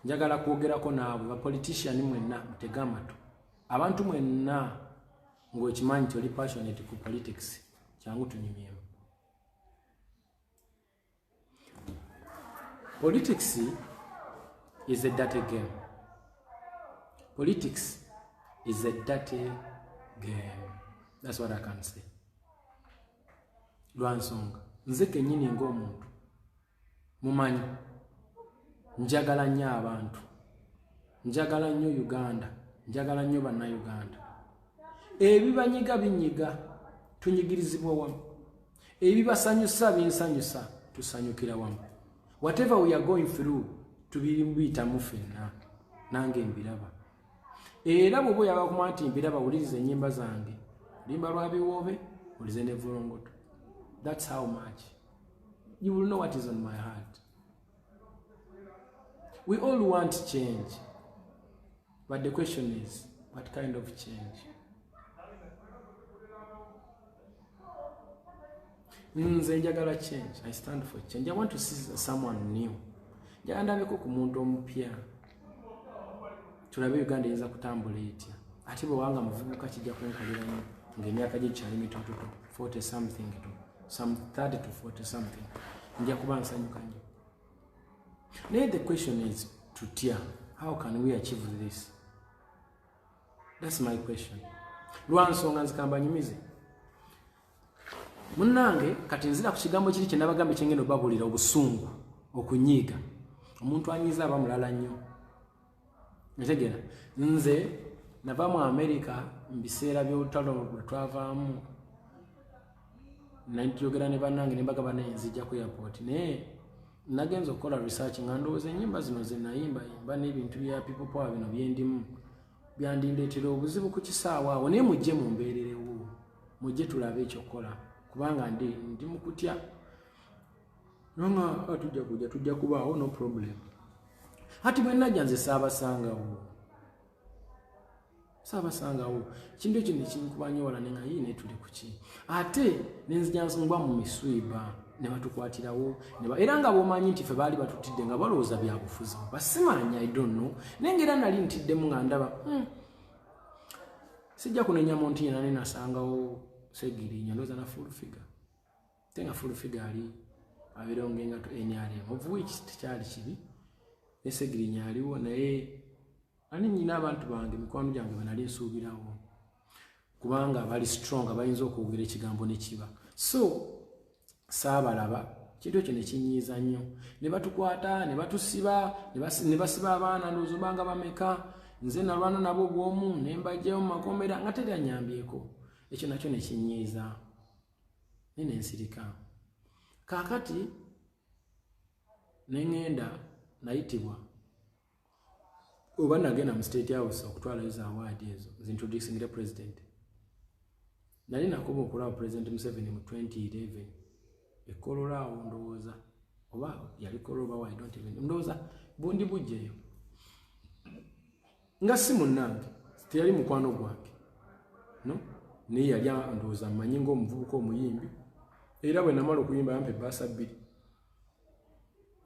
njagala kwogerako naabwe bapolitician mwenna mutega amatu abantu mwenna ng'okimanyi nti oli passionate ku politics kyangu tunyumyemu politics is a dirty game politics is a dirty game that's what I can say lwa nsonga nze kennyini ng'omuntu mumanyi njagala nnyo abantu njagala nnyo Uganda njagala nnyo bannayuganda ebibanyiga binyiga tunyigirizibwa wamu ebibasanyusa binsanyusa tusanyukira wamu whatever we are going through tubiyitamu ffenna nange mbiraba era bw'oba oyagala kumanya nti mbiraba wuliriza ennyimba zange limba lwa biwoobe ulize ne vulongoto that's how much you will know what is on my heart. We all want change, but the question is, what kind of change? Nze njagala change. I stand for change. I want to see someone new. Njagala ndabeko ku muntu omupya. Tulabe Uganda yenza kutambula etya. Ate bwe wanga muvubuka kijja kwenkalira nnyo ng'emyaka gye kyali mitototo 40 something to some 30 to 40 something. Nja kuba nsanyuka nnyo. Now the question is, Tutia, how can we achieve this? That's my question. Lwansonga nzikamba nyumize. Munnange kati nzira ku kigambo kiri kye nabagambe kyengendo babulira obusungu okunyiga. Omuntu anyiza abamulala nnyo. Ntegera nze nava mu America mbiseera by'olutalo twavaamu nanjogera ne bannange ne mbagamba naye nzijja ku airport naye nagenza okukola research nga ndowooza ennyimba zino ze nayimba n'ebintu bya people power bino byendimu byandindeetera obuzibu ku kisaawa awo naye mujje mumbeererewo mujje tulabe ekyokukola kubanga ndi mu kutya nanga tujja kubaawo no problem ati bwe najja nze saabasangawo kintu ekyo ne kinkubanyoola ne nga yine tuli kuki ate nenzija nsangwa mu miswiba ne batukwatirawo era nga bwomanyi nti ffe baali batutidde nga balowooza byabufuzi basimanya I don't know naye ngera nali ntiddemu nga ndaba sijja kunenya monti yena nenasangawo Segirinya ndowooza na full figure tenga full figure ali abirongenga to NRM of which tekyali kibi ne Segirinya aliwo naye ani nyina abantu bange mikwano gyange banali nsuubirawo kubanga bali strong bayinza okwogera ekigambo ne kiba so saabalaba kintu ekyo ne kinyiiza nnyo ne batukwata ne batusiba ne basiba abaana ndowooza banga bameka nze nalwana nabo bwomu ne mbajjayo mu makomera nga teri anyambyeko ekyo nakyo ne kinyiiza nene nsirika kaakati ne ngenda nayitibwa oba nagenda mu State House okutwalayo za award ezo zintroducing the president nali nakuba okulaba President Museveni mu 2011 ekololaawo ndowooza oba yali koloba I don't even ndowooza bundi bujjeyo nga si munnange teyali mukwano gwange no naye yali ndowooza mmanyi ng'omuvubuka omuyimbi era bwe namala okuyimba yampa ebbaasa bbiri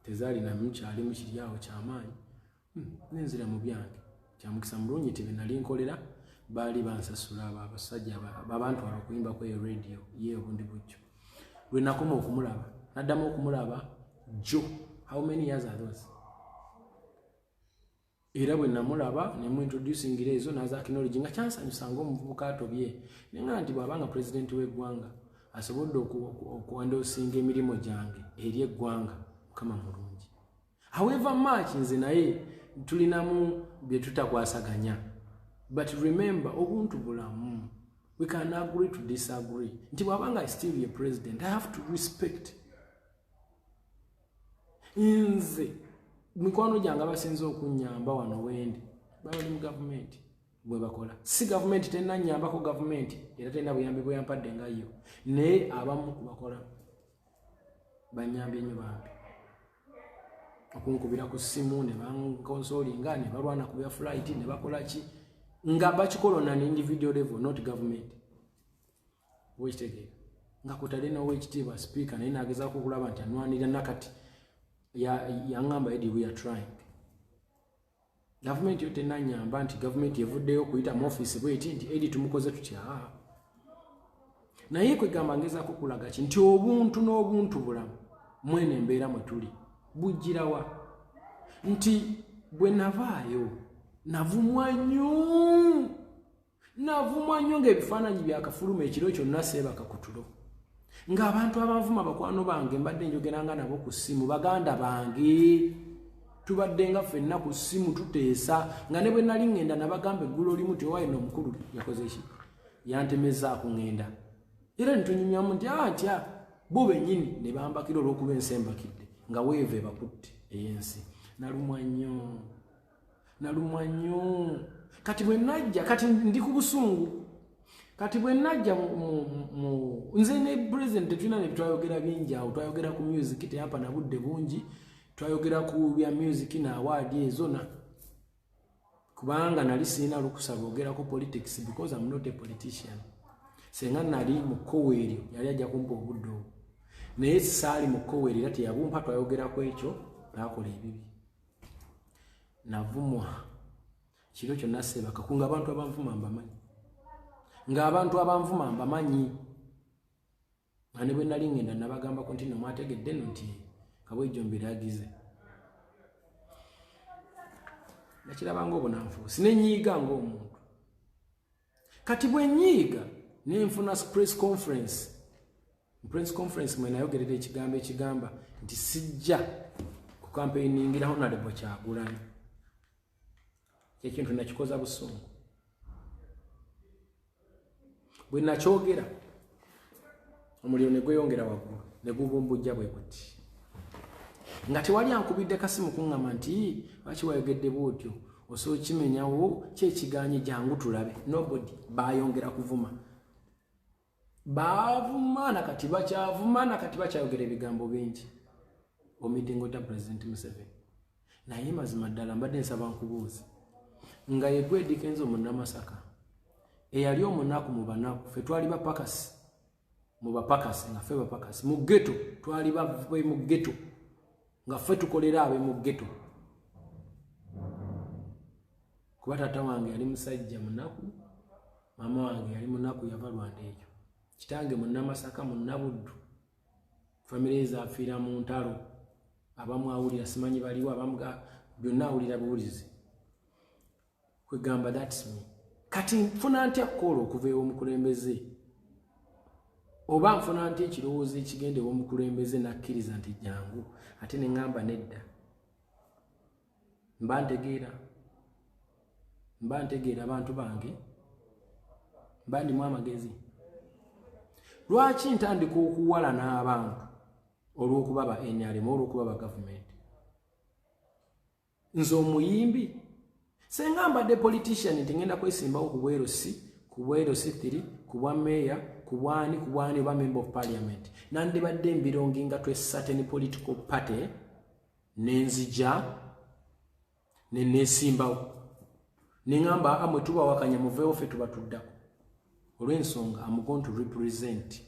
tezaali namukyali mu kiryawo ky'amaanyi nenzira mu byange kyamukisa mulungi ti benali nkolera baali bansasula abasajja abantu abakuyimba ku radio ye obundi bujjo lwe nakoma okumulaba naddamu okumulaba jo how many years are those era bwe namulaba ne mu introducing ezo naza acknowledge nga kyansanyusa ng'omuvubuka atobye nenga nti bw'abanga president w'eggwanga asobodde okuwandoosinga emirimu gyange eri eggwanga mukama mulungi however much nze naye tulinamu bye tutakwasaganya but remember obuntu bulamu we can agree to disagree nti bw'abanga still ye president I have to respect nze mikwano gyange abasinza okunyamba wano wendi bali mu gavumenti bwe bakola si gavumenti tenanyambako gavumenti era tena buyambi bweyampadde nga yo naye abamu kubakola banyambye nnyo bambi okunkubira ku ssimu ne bankonsolinga ne balwana ku bya flight ne bakola ki nga bakikolona ne individual level not government wekitegera nga kutali n'owekitiibwa speaker naye nagezaako okulaba nti anwanira nakati yangamba edi we are trying government yo tenanyamba nti government evuddeyo okuyita mu office bweti nti edi tumukoze tutya naye kwegamba ngezaako kulaga ki nti obuntu n'obuntu bulamu mwene embeera mwe tuli bujjirawa nti bwe navaayo navumwa nnyo ng'ebifaananyi byakafuluma ekiro kyonna seebaka ku tulo ng'abantu abanvuma bakwano bange mbadde njogeranga nabo ku ssimu baganda bange tubadde nga ffenna ku ssimu tuteesa nga ne bwe nali ŋŋenda nabagamba eggulo limu ti owayina omukulu yakoze ki yantemezaako ŋŋenda era nitunyumyamu nti atya bo bennyini ne bambakira olw'okuba ensi embakidde nga weeva ebakutte ey'ensi nalumwa nnyo kati bwe najja kati ndi ku busungu kati bwe najja nze ne president tulina ne twayogera bingi awo twayogera ku music teyampa na budde bungi twayogera ku bya music na award ezona kubanga nali sirina lukusa lwogera ku politics because I'm not a politician senga nali mu kkoweeryo yali ajja kumpa obudde obwo naye saali mu kkoweeryo era teyabumpa twayogera ku ekyo naakola ebibi navumwa kiro kyonna seebaka kunga abantu abanvuma mbamanyi ng'abantu abanvuma mbamanyi nga ne bwe nali ŋŋenda nabagambako nti nomwategedde no nti kabwejjo mbiraagize nakirabanga obunanfuusi nenyiiga ng'omuntu kati bwe nnyiiga nenfuna press conference mwe nayogerera ekigambo ekigamba nti sijja ku campaigningira Honorable Kyagulanyi ekintu nakikoza busungu bwe nakyogera omuliro ne gweyongera waggulu ne gubumbujja bwe guti nga tewali ankubidde kasimu kuŋŋamba nti lwaki wayogedde bwotyo osobola kimenyawo kyekiganye jangu tulabe. Nobody. Bayongera kuvuma, bavuma nakati bakyavuma nakati bakyayogera ebigambo bingi omitingota President Museveni. Naye mazima ddala mbadde nsaba nkubuuza nga ye Gwedi Kenzo Munnamasaka eyali omunaku mu banaku ffe twali bapakasi mu bapakasi nga ffe bapakasi mu ghetto twali bave mu ghetto nga ffe tukolera abe mu ghetto kuba taata wange yali musajja munaku, mama wange yali munaku yava Rwanda eyo, kitange Munnamasaka Munnabuddu, famire zaafiira mu ntalo, abamu awulira simanyi baliwo, abamu byonna awulira buwulizi. Kwegamba that's me. Kati nfuna ntya kola okuva ew'omukulembeze oba nfuna ntya ekirowoozo ekigenda ew'omukulembeze nakkiriza nti jangu ate ne ŋŋamba nedda. Mba ntegeera abantu bange, mba ndimu amagezi. Lwaki ntandika okuwala n'abantu olw'okuba ba NRM olw'okuba ba gavumenti? Nze omuyimbi senga mbadde politician nti ngenda kwesimbawo ku bwerosi 3 ku bwa meya ku bwani oba member of parliament nandibadde mbirongi nga twesate ne political party nenzija nenesimbawo nengamba amwe tuba wakanya muveewo ffe tuba tuddako olw'ensonga I'm going to represent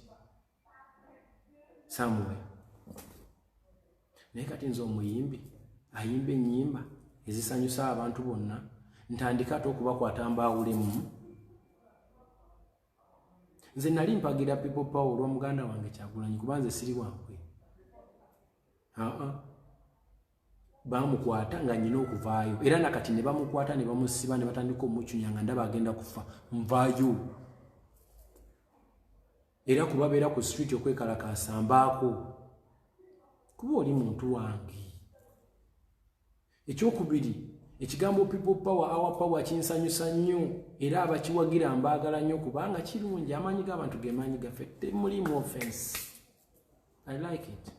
somewhere. Naye kati nze omuyimbi ayimba ennyimba ezisanyusa abantu bonna ntandika ate okubakwata mbaawulemu. Nze nali mpagira people power olwa muganda wange Kyagulanyi kuba nze siri wankwe. Bamukwata nga nyina okuvaayo era nakati ne bamukwata ne bamusiba ne batandika omucunya nga ndaba agenda kufa nvaayo era kubabeera ku street okwekalakaasa mbaako kuba oli muntu wange. Ekyokubiri ekigambo people power our power kinsanyusa nnyo era abakiwagira mbaagala nnyo kubanga kirungi amaanyi g'abantu ge maanyi gaffe temulimu offense. I like it.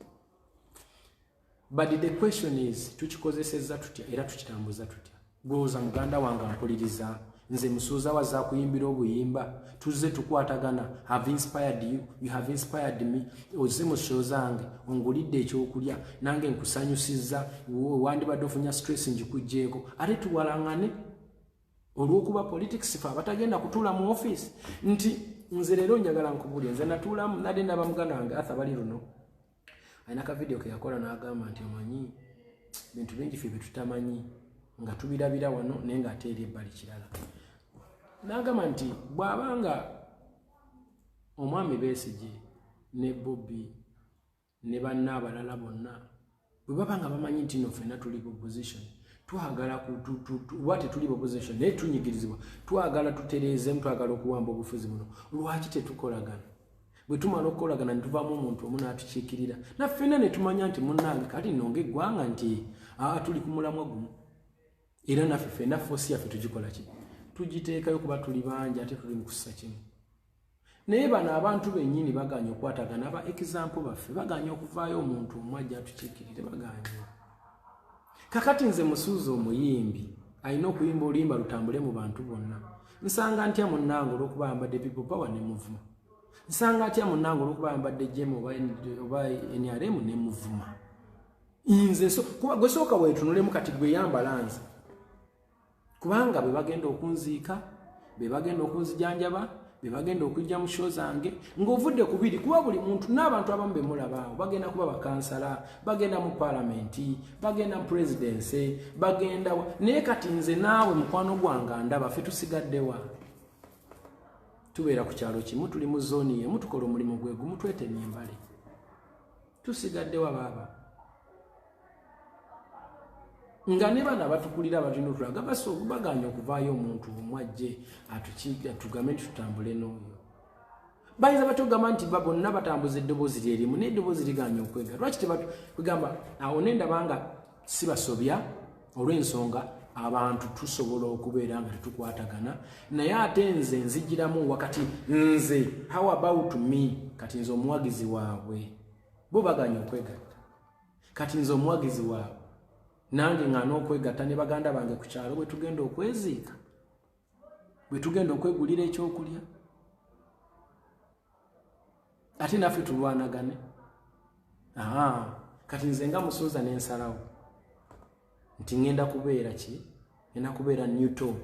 But the question is tukikozesezza tutya era tukitambuza tutya? Gwooza muganda wange ampuliriza nze musuuza wazza kuyimbira obuyimba tuzze tukwatagana have inspired you have inspired me ozze mu show zange ongulidde ekyokulya nange nkusanyusizza wandibadde ofunya stress njikujjeeko ate tuwalaŋŋane olw'okuba politics fe abatagenda kutuula mu office nti nze leero njagala nkubulya nze natuulamu nadde ndaba muganda wange Arthur bali luno alina ka video ke yakola n'agamba nti omanyi bintu bingi ffe betutamanyi nga tubirabira wano naye ng'ate eri ebbali kirala. N'agamba nti bw'abanga omwami Besigye ne Bobby ne banna abalala bonna bwe baba nga bamanyi nti nno ffenna tuli opposition twagala wate tuli opposition naye tunyigirizibwa twagala tutereezemu twagala okuwamba obufuzi buno lwaki tetukolagana? Bwe tumala okukolagana ne tuvaamu omuntu omu n'atukiikirira naffenna ne tumanya nti munnange kati nno ng'eggwanga nti tuli ku mulamwa gumu era naffe ffenna foosi yaffe tugikola ki? Tugiteekayo kuba tuli bangi ate tuli mu kussa kimu. Naye bano abantu bennyini baganya okwatagana aba example baffe baganya okuvaayo omuntu omu ajja atukiikirire baganya. Kakati nze musuuza omuyimbi alina okuyimba oluyimba lutambule mu bantu bonna. Nsanga ntya munnange olw'okuba ayambadde people power ne muvuma. Nsanga atya munnange olw'okuba ayambadde Jemo oba NRM ne muvuma. Nze so kuba gwe sooka weetunulemu kati gwe yambala nze. Kubanga be bagenda okunziika, be bagenda okunzijanjaba, be bagenda okujja mu show zange ng'ovudde ku biri kuba buli muntu n'abantu abamu be mulabaawo bagenda kuba bakansala, bagenda mu palamenti, bagenda mu presidency, bagenda naye kati nze naawe mukwano gwange ndaba ffe tusigaddewa. Tubeera ku kyalo kimu tuli mu zooni emu tukola omulimu gwe gumu twetemye embale. Tusigaddewa baaba. Nga ne bana batukulira batino tulaga basobola baganya okuvaayo omuntu omwajje atugambe nti tutambule n'oyo. Bayinza batugamba nti bonna batambuza eddoboozi lyerimu n'eddoboozi liganya okwega. Lwaki tebatugamba awo nendabanga si basobya olw'ensonga abantu tusobola okubeera nga tetukwatagana naye ate nze nzigiramu wakati nze how about me kati nze omuwagizi waabwe bo baganya okwegatta kati nze omuwagizi waabwe nange ngana okwegatta ne baganda bange ku kyalo bwe tugenda okweziika bwe tugenda okwegulira ekyokulya ate naffe tulwanagane kati nze nga Musuuza n'ensalawo nti ngenda kubeera ki ngenda kubeera neutral.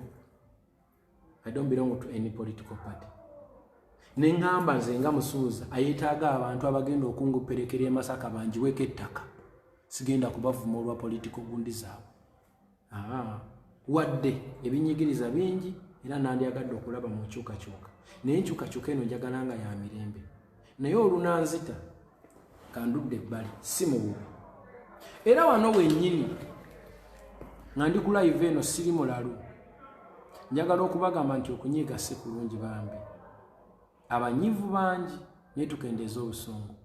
I don't belong to any political party. Nengamba nze nga Musuuza ayetaaga abantu abagenda okunguperekera e Masaka banjiweko ettaka sigenda kubavuma olwa political gundi zaabwe. Wadde ebinyigiriza bingi era nandyagadde okulaba mu nkyukakyuka naye enkyukakyuka eno njagala nga ya mirembe naye olunanzita kandudde ebbali si mu bubi era wano wennyini nga ndi ku live eno siri mulalu njagala okubagamba nti okunyiiga si kulungi bambi abanyivu bangi naye tukendeeza obusungu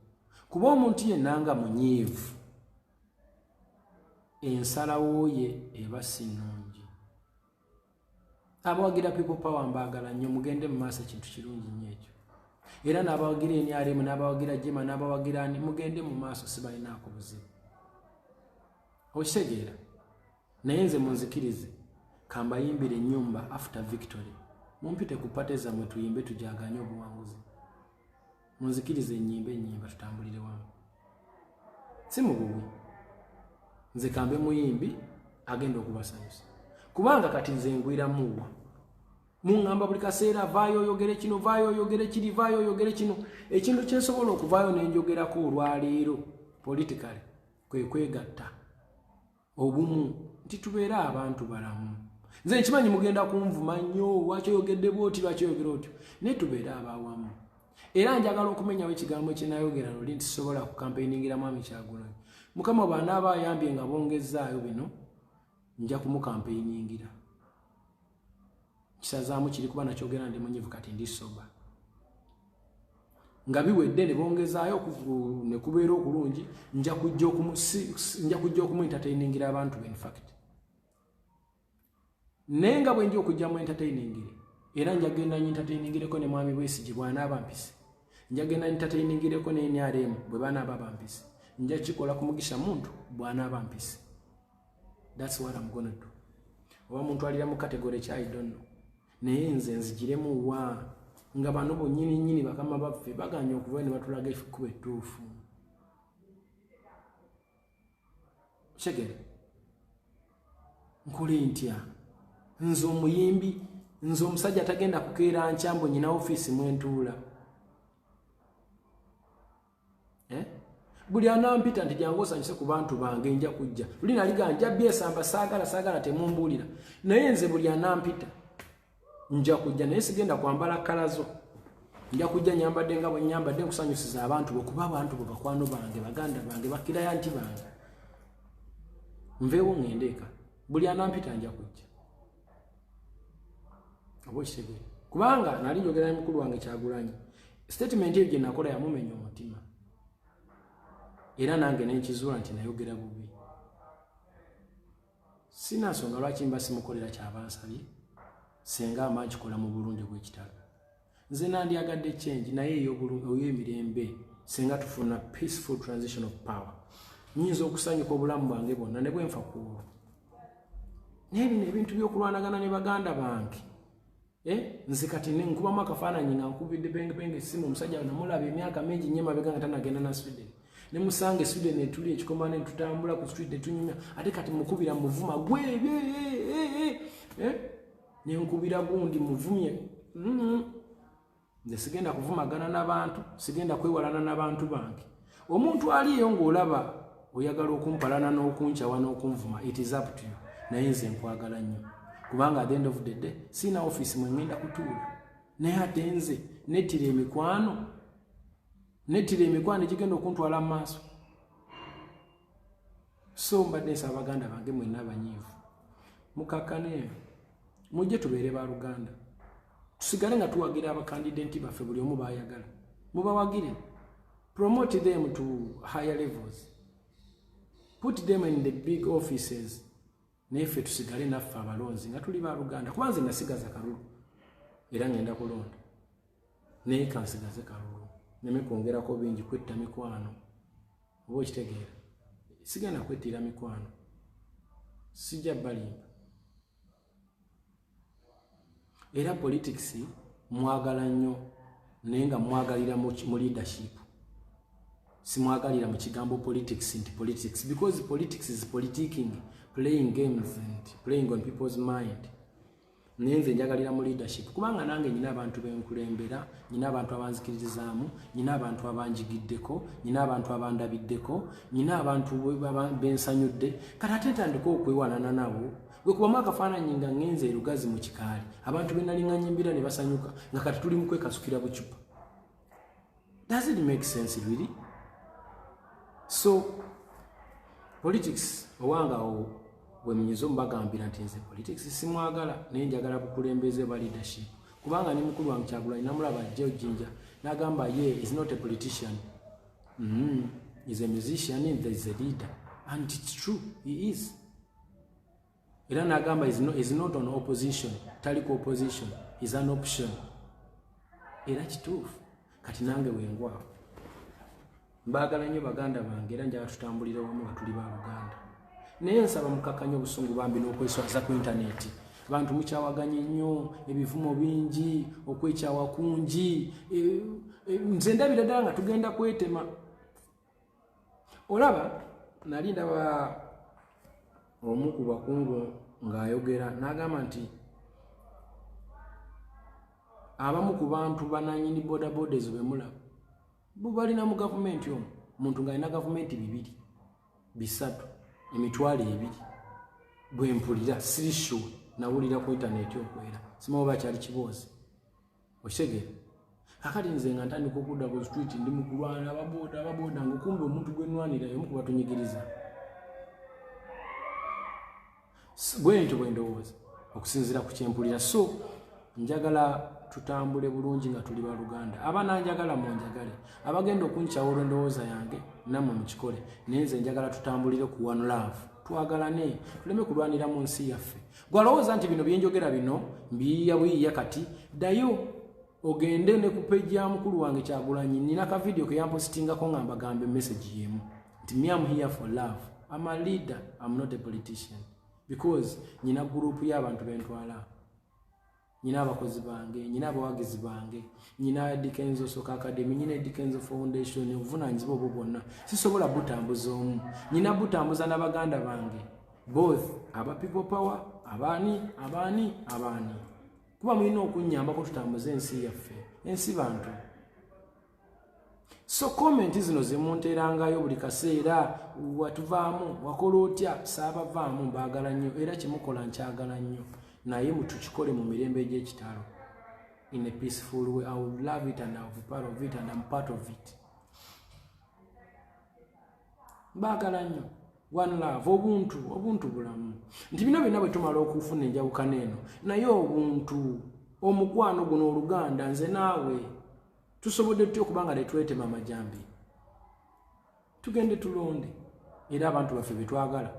kuba omuntu yenna nga munyiivu ensalawo ye eba si nnungi. Abawagira people power mbaagala nnyo mugende mu maaso ekintu kirungi nnyo ekyo era n'abawagira NRM n'abawagira Jema n'abawagira ani mugende mu maaso sibalinaako buzibu okitegeera naye nze munzikirize kambayimbire ennyumba after victory mumpite ku pate zammwe tuyimbe tujaganye obuwanguzi munzikirize ennyimba tutambulire wamu si mu bubi nze kambe muyimbi agenda okubasanyusa kubanga kati nze ngwira muwa mungamba buli kaseera vaayo oyogere kino vaayo oyogere kiri vaayo oyogere kino ekintu kyensobola okuvaayo nenjogerako olwaleero politically kwe kwegatta obumu nti tubeere abantu balamu. Nze nkimanyi mugenda kunvuma nnyo lwaki oyogedde bwoti lwaki oyogera otyo naye tubeere abawamu era njagala okumenyawo ekigambo kyenayogera luli nti sobola kukampeiningira Mwami Kyagulanyi Mukama bw'anaaba ayambye nga bongezaayo bino nja kumukampeiningira kisazaamu kiri kuba nakyogera ndi munyivu kati ndi soba nga biwedde ne bongezaayo ne kubeera okulungi nja kujja okumu-entertainingira abantu in fact naye nga bwe nja okujja mu entertainingire era njagenda entertainingireko ne Mwami Besigye bw'anaaba mpise njagenda entertainingireko ne NRM bwe banaaba bampise nja kikola ku Mugisha Muntu bw'anaaba mpise. That's what I'm gonna do. Oba muntu alira mu category kya I don't know naye nze nzigiremu wa nga bano bonnyini bakama baffe baganya okuva ne batulaga ekikuba ettuufu kigere nkole ntya nze omuyimbi nze omusajja tagenda kukeera nkyambo nyina office mwentuula buli anampita nti jangu osanyuse ku bantu bange nja kujja luli naliga nja byesamba saagala temumbuulira naye nze buli anampita nja kujja naye sigenda kwambala kalazo nja kujja nyambadde nga bwe nyambadde nkusanyusiza abantu okuba abantu bo bakwano bange baganda bange bakiraya nti bange nveewo ngendeeka buli anampita nja kujja oba ekitegeera kubanga nali njogera ne mukulu wange Kyagulanyi statement eyo gye nakola yamumenya omutima era nange nenkizuula nti nayogera bubi sina nsonga lwaki mba simukolera kyabansabye senga amakikola mu bulungi bw'ekitalo nze nandyagadde change naye ey'emirembe senga tufuna peaceful transition of power nyinza okusanyuka obulamu bwange bwonna ne bwenfa kuolwo naye bino ebintu by'okulwanagana ne baganda bange nze kati nenkubamu akafaananyi nga nkubidde benge essimu omusajja namulaba emyaka mingi nnyo emabega nga tanagenda na Sweden ne musange Sweden etuli ekikoma ne tutambula ku street etunyumya ate kati mukubira muvuma gwebe ne nkubira gundi muvumye nze sigenda kuvumagana n'abantu sigenda kwewalana n'abantu bange omuntu aliyo ng'olaba oyagala okumpalana n'okunkyawa n'okunvuma it is up to you naye nze nkwagala nnyo kubanga at the end of the day sina office mwe ngenda kutuula naye ate nze nettira emikwano ekigenda okuntwala mu maaso so mbadde nsaba baganda bange mwenna abanyiivu mukakkane mujje tubeere ba Luganda tusigale nga tuwagira abakandidenti baffe buli omu baayagala mubawagire promote them to higher levels put them in the big offices nefe tusigale naffe abalonzi nga tuli ba Luganda kubanze nasigaza kalulu era ngenda kulonda naye kansigaze kalulu neme kwongerako bingi kwetta mikwano oba okitegeera sigenda kwettira mikwano sijja balimba era politics mwagala nnyo naye nga mwagalira mu leadership simwagalira mu kigambo politics nti politics because politics is politicking playing games and playing on people's mind nenze njagalira mu leadership kubanga nange nyina abantu benkulembera nyina abantu abanzikirizaamu nyina abantu abanjigiddeko nyina abantu abandabiddeko nyina abantu bensanyudde kati ate ntandika okwewanana nabo gwe kubamu akafaananyi nga ngenze erugazi mu kikaali abantu benalinga nyimbira ne basanyuka nga kati tuli mu kwekasukira bucupa. Does it make sense really? So politics owanga bwe mnyizo mbagambira nti nze politics simwagala naye njagala bukulembeze ba leadership kubanga ni mukulu wange Kyagulanyi namulaba ajja ojjinja n'agamba ye is not a politician, is a musician and there is a leader, and it's true, he is. Era n'agamba is not on opposition, taliko opposition, is an option. Era kituufu kati nange wengwa mbagala nnyo baganda bange era njagala tutambulire wamu nga tuli ba Luganda naye nsaba mukakanya obusungu bambi n'okweswaza ku intaneti abantu mukyawaganye nnyo ebivumo bingi okwekyawa kungi nze ndabira ddala nga tugenda kwetema. Olaba nali ndaba omu ku bakungu ng'ayogera n'agamba nti abamu ku bantu bananyini boda bodes bemulaba bubalina mu gavumenti omwo muntu ng'alina gavumenti 2 3 emitwalo 2 bwempulira sirishu nawulira ku intaneti okwera simaoba kyali kiboozi okitegeera akati nze nga ntandika okudda ku street ndi mu kulwana ababoda ngaokumbe omuntu gwenwanira yomu ku batunyigiriza bwentyo bwendowooza okusinziira ku kyempulira. So njagala tutambule bulungi nga tuli ba Luganda abananjagala munjagale abagenda okunkyawa olw'endowooza yange nammwe mukikole naye nze njagala tutambulire ku one love twagalane tuleme kulwanira mu nsi yaffe. Gwalowooza nti bino byenjogera bino mbiyiya buyiya kati ddayo ogende ne ku page ya mukulu wange Kyagulanyi nina ka video ke yampositingako nga mbagambe message yemu nti me am here for love, I'm a leader, I'm not a politician, because nyina group y'abantu bentwala nyina abakozi bange nyina abawagizi bange nyina Dikenzo Soka Academy nyina Dikenzo Foundation obuvunanyizibwa obwo bwonna sisobola butambuza omu nyina butambuza n'abaganda bange both aba people power abaani kuba mulina okunyambako tutambuze ensi yaffe ensi bantu. So comment zino zemunterangayo buli kaseera watuvaamu wakola otya saabavaamu mbaagala nnyo era kimukola nkyagala nnyo naye mutukikole mu mirembe gy'ekitalo in a peaceful way. I would love it and I will be part of it and I'm part of it. Mbaagala nnyo one love obuntu bulamu nti bino byonna bwe tumala okufuna enjawukana eno naye obuntu omukwano guno Oluganda nze naawe tusobodde tutya okubanga netwetema amajambi tugende tulonde era abantu baffe betwagala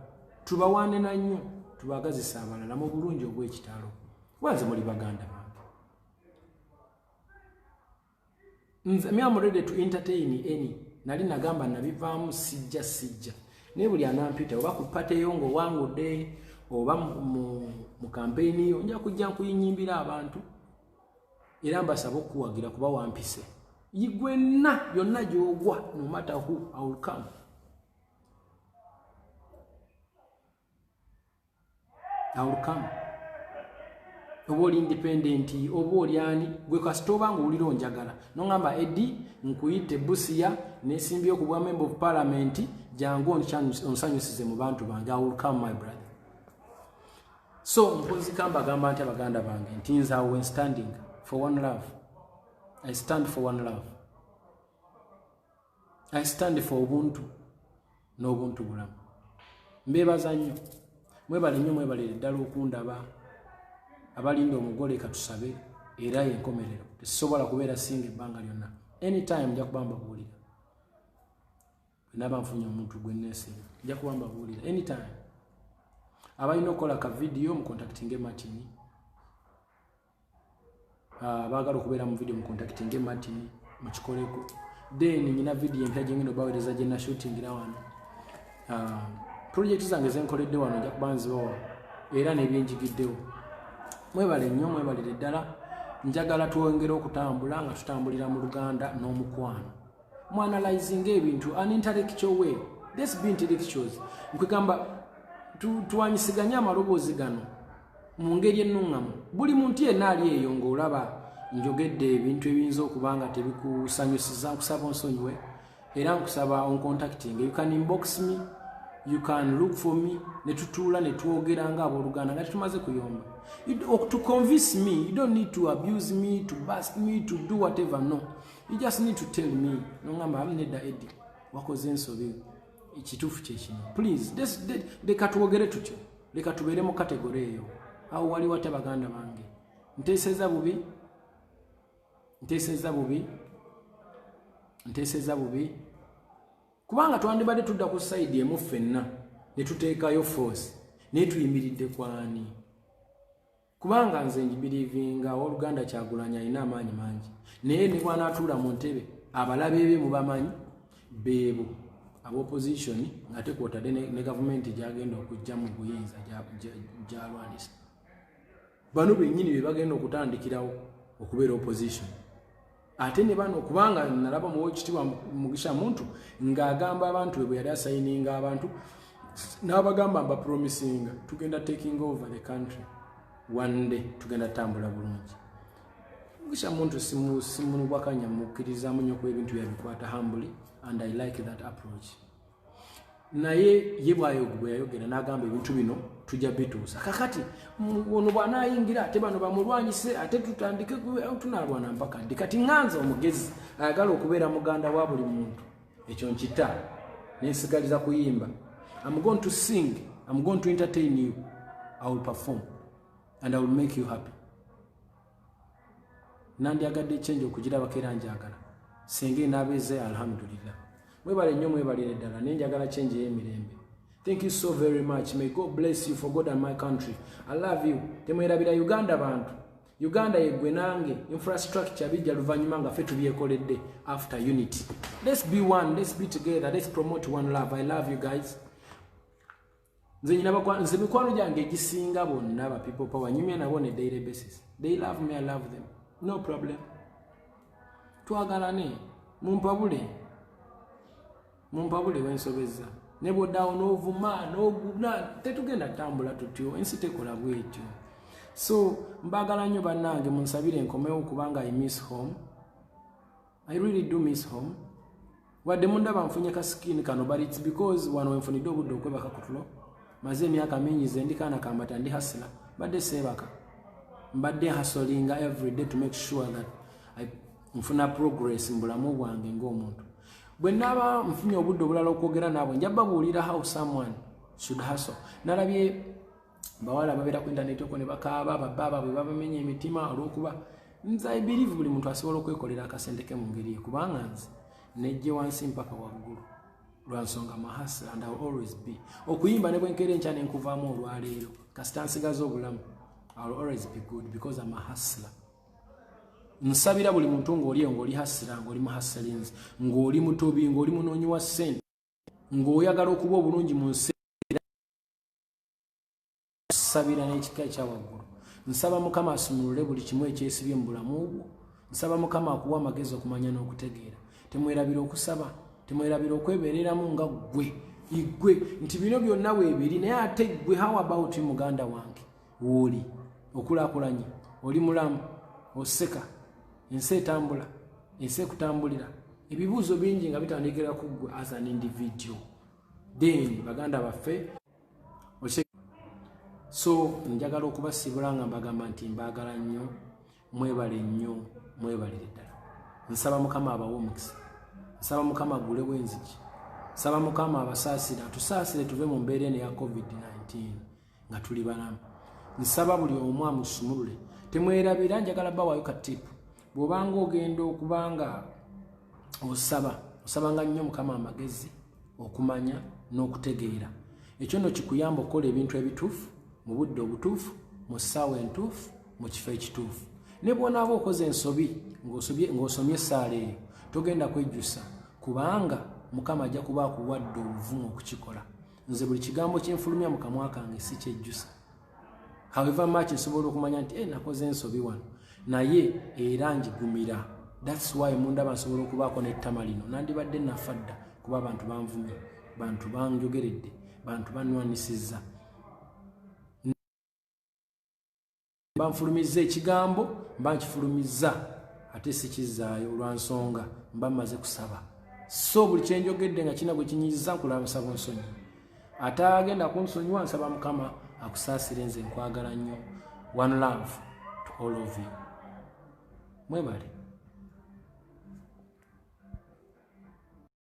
tubawaane na nnyo tubagazisa abalala mu bulungi obw'ekitalo wanze muli baganda bange. Nze me am ready to entertain any nali nagamba nabivaamu sijja naye buli anampita oba ku pate yo ng'owangudde oba mu kampeyini yo nja kujja nkuyinyimbira abantu era mbasaba okuwagira kuba wampise yigwenna yonna gy'ogwa no matter who I will come. Oba oli independent oba oli ani gwe kasita oba ng'owulira onjagala noŋŋamba Eddie nkuyite Busia neesimbye ku bwa member of parliament jangu onsanyusize mu bantu bange I will come my brother. So mpozika mbagamba nti abaganda bange nti nze when standing for one love, I stand for one love, I stand for ubuntu n'obuntu bulamu. Mbeebaza nnyo mwebale nnyo mwebalire ddala okundaba abalinda omugole katusabe era yenkomerero tesobola kubeera singa ebbanga lyonna anytime nja kuba mbabuulira naba nfunye omuntu gwe neesinga nja kuba mbabuulira anytime abalina okukola ka video mu contacting Martin baagala okubeera mu video mu contacting Martin mukikoleko then nyina video empya gye ngino bawereza gye na shooting ra wano project zange zenkoledde wano nja kubanzibawa era n'ebyenjigiddewo mwebale nnyo mwebalire ddala njagala twongere okutambula nga tutambulira mu Luganda n'omukwano mu analyzing ebintu an intellectual way. This be intellectuals nkwegamba tuwanyisiganya amaloboozi gano mu ngeri ennungamu buli muntu yenna ali eyo ng'olaba njogedde ebintu ebiyinza okubanga tebikusanyusiza nkusaba onsonyiwe era nkusaba on contacting. You can inbox me, you can look for me, ne tutuula ne twogera nga abooluganda nga tumaze kuyomba. To convince me, you don't need to abuse me, to bust me, to do whatever. No, you just need to tell me nongamba amneda edi wakoze ensobi ekituufu kyekino. Please leka twogere tutyo, leka tubeere mu kategori eyo. Awo wali wate baganda bange nteeseza bubi kubanga twandibadde tudda ku side emu ffenna ne tuteekayo force ne tuyimiridde kwani kubanga nze njibirivinga Oluganda Kyagulanyi alina amaanyi mangi naye ne bw'anaatuula mu ntebe abalabe be mubamanyi beebo ab'opposition ng'ate kwotadde ne gavumenti gyagenda okujja mu buyinza gyalwanisa bano bennyini be bagenda okutandikirawo okubeera opposition. Ate ne bano kubanga nalaba mu Oweekitiibwa Mugisha Muntu ng'agamba abantu bwe yali asayininga abantu n'abagamba mba promising tugenda taking over the country one day tugenda tambula bulungi. Mugisha Muntu simunubwakanya mukkiriza munyo ku ebintu yabikwata humbly and I like that approach. Naye ye bwayogera n'agamba ebintu bino tujja bituusa kakati ono bw'anaayingira ate bano bamulwanyise ate tutandike tunalwana mpaka ddi kati ŋŋanza omugezi ayagala okubeera muganda wa buli muntu ekyo nkita nensigaliza kuyimba. I'm going to sing, I'm going to entertain you, I will perform and I will make you happy. Nandyagadde ekyenjo okugirabako era njagala singa enaabeze alhamdulillah. Mwebale nnyo mwebalire ddala nenjagala change y'emirembe. Thank you so very much. May God bless you for God and my country. I love you. Temwerabira Uganda bantu. Uganda yeggwe nange infrastructure bijja luvannyuma nga ffe tubyekoledde after unity. Let's be one, let's be together, let's promote one love. I love you guys. Nze mikwano gyange egisinga bonna ba people power nyumya nabo ne daily basis. They love me, I love them. No problem. Twagalane mumpabule wensobezza ne bw'oddaawo n'ovuma n'oguna tetugenda tambula tutyo ensi tekola bwetyo. So mbagala nnyo bannange munsabire enkomewo kubanga I miss home. I really do miss home. Wadde mundaba nfunye ka skin kano but it's because wano wenfunidde obudde okwebaka ku tulo maze emyaka mingi ze ndi kaana kambata ndi hasila badde seebaka mbadde hasolinga every day to make sure that nfuna progress mu bulamu bwange ng'omuntu. Bwe naba mfunye obudde obulala okwogera naabwe njja babuulira how someone should hustle. Nalabye bawala babeera ku internet okwo ne bakaaba bababa bwe babamenya emitima olw'okuba nze I believe buli muntu asobola okwekolera akasente ke mu ngeri ye kubanga nze nejje wansi mpaka waggulu lwa nsonga mahasa and I will always be. Okuyimba ne bwenkera enkya ne nkuvaamu olwaleero kasita nsigaza obulamu I will always be good because I'm a hustler. Nsabira buli muntu ng'oli ng'oli hasira ng'oli muhasilinzi ng'oli mutobi ng'oli munoonyi wa ssente ng'oyagala okuba obulungi mu nsi sabira n'ekika ekya waggulu. Nsaba Mukama asumulule buli kimu ekyesibye mu bulamu bwo. Nsaba Mukama akuwa amagezi okumanya n'okutegeera. Temwerabira okusaba, temwerabira okwebeereramu nga igwe nti bino byonna weebiri naye ate gwe how about muganda wange w'oli okulaakulanye oli mulamu oseka ensi etambula ensi ekutambulira ebibuuzo bingi nga bitandikira ku ggwe as an individual then baganda baffe so njagala okubasibula nga mbagamba nti mbaagala nnyo mwebale nnyo mwebalire ddala. Nsaba Mukama abawe omukisa, nsaba Mukama agulewo enzigi, nsaba Mukama abasaasire atusaasire tuve mu mbeera eno ya COVID-19 nga tuli balamu. Nsaba buli omu amusumulule. Temwerabira njagala bawaayo ka tipu bw'obanga ogenda okubanga osabanga nnyo Mukama amagezi okumanya n'okutegeera ekyo nno kikuyamba okukola ebintu ebituufu mu budde obutuufu, mu ssaawa entuufu, mu kifo ekituufu. Ne bw'onaaba okoze ensobi ng'osomye essaala eyo togenda kwejjusa kubanga Mukama ajja kuba akuwadde obuvumu okukikola. Nze buli kigambo kyenfulumya mu kamwa kange si kyejjusa. However much nsobola okumanya nti nakoze ensobi wano naye era njigumira. That's why mundaba nsobola okubaako n'ettama lino nandibadde nafa dda kuba abantu banvumye, bantu banjogeredde, bantu bannwanisizza. Mba nfulumizza ekigambo, mba nkifulumizza ate sikizzaayo olwa nsonga mba mmaze kusaba. So buli kyenjogedde nga kina gwe kinyizza nkulaba nsaba nsonyi. Ate agenda kunsonyiwa nsaba Mukama akusaasire, nze nkwagala nnyo. One love to all of you. Mwebale.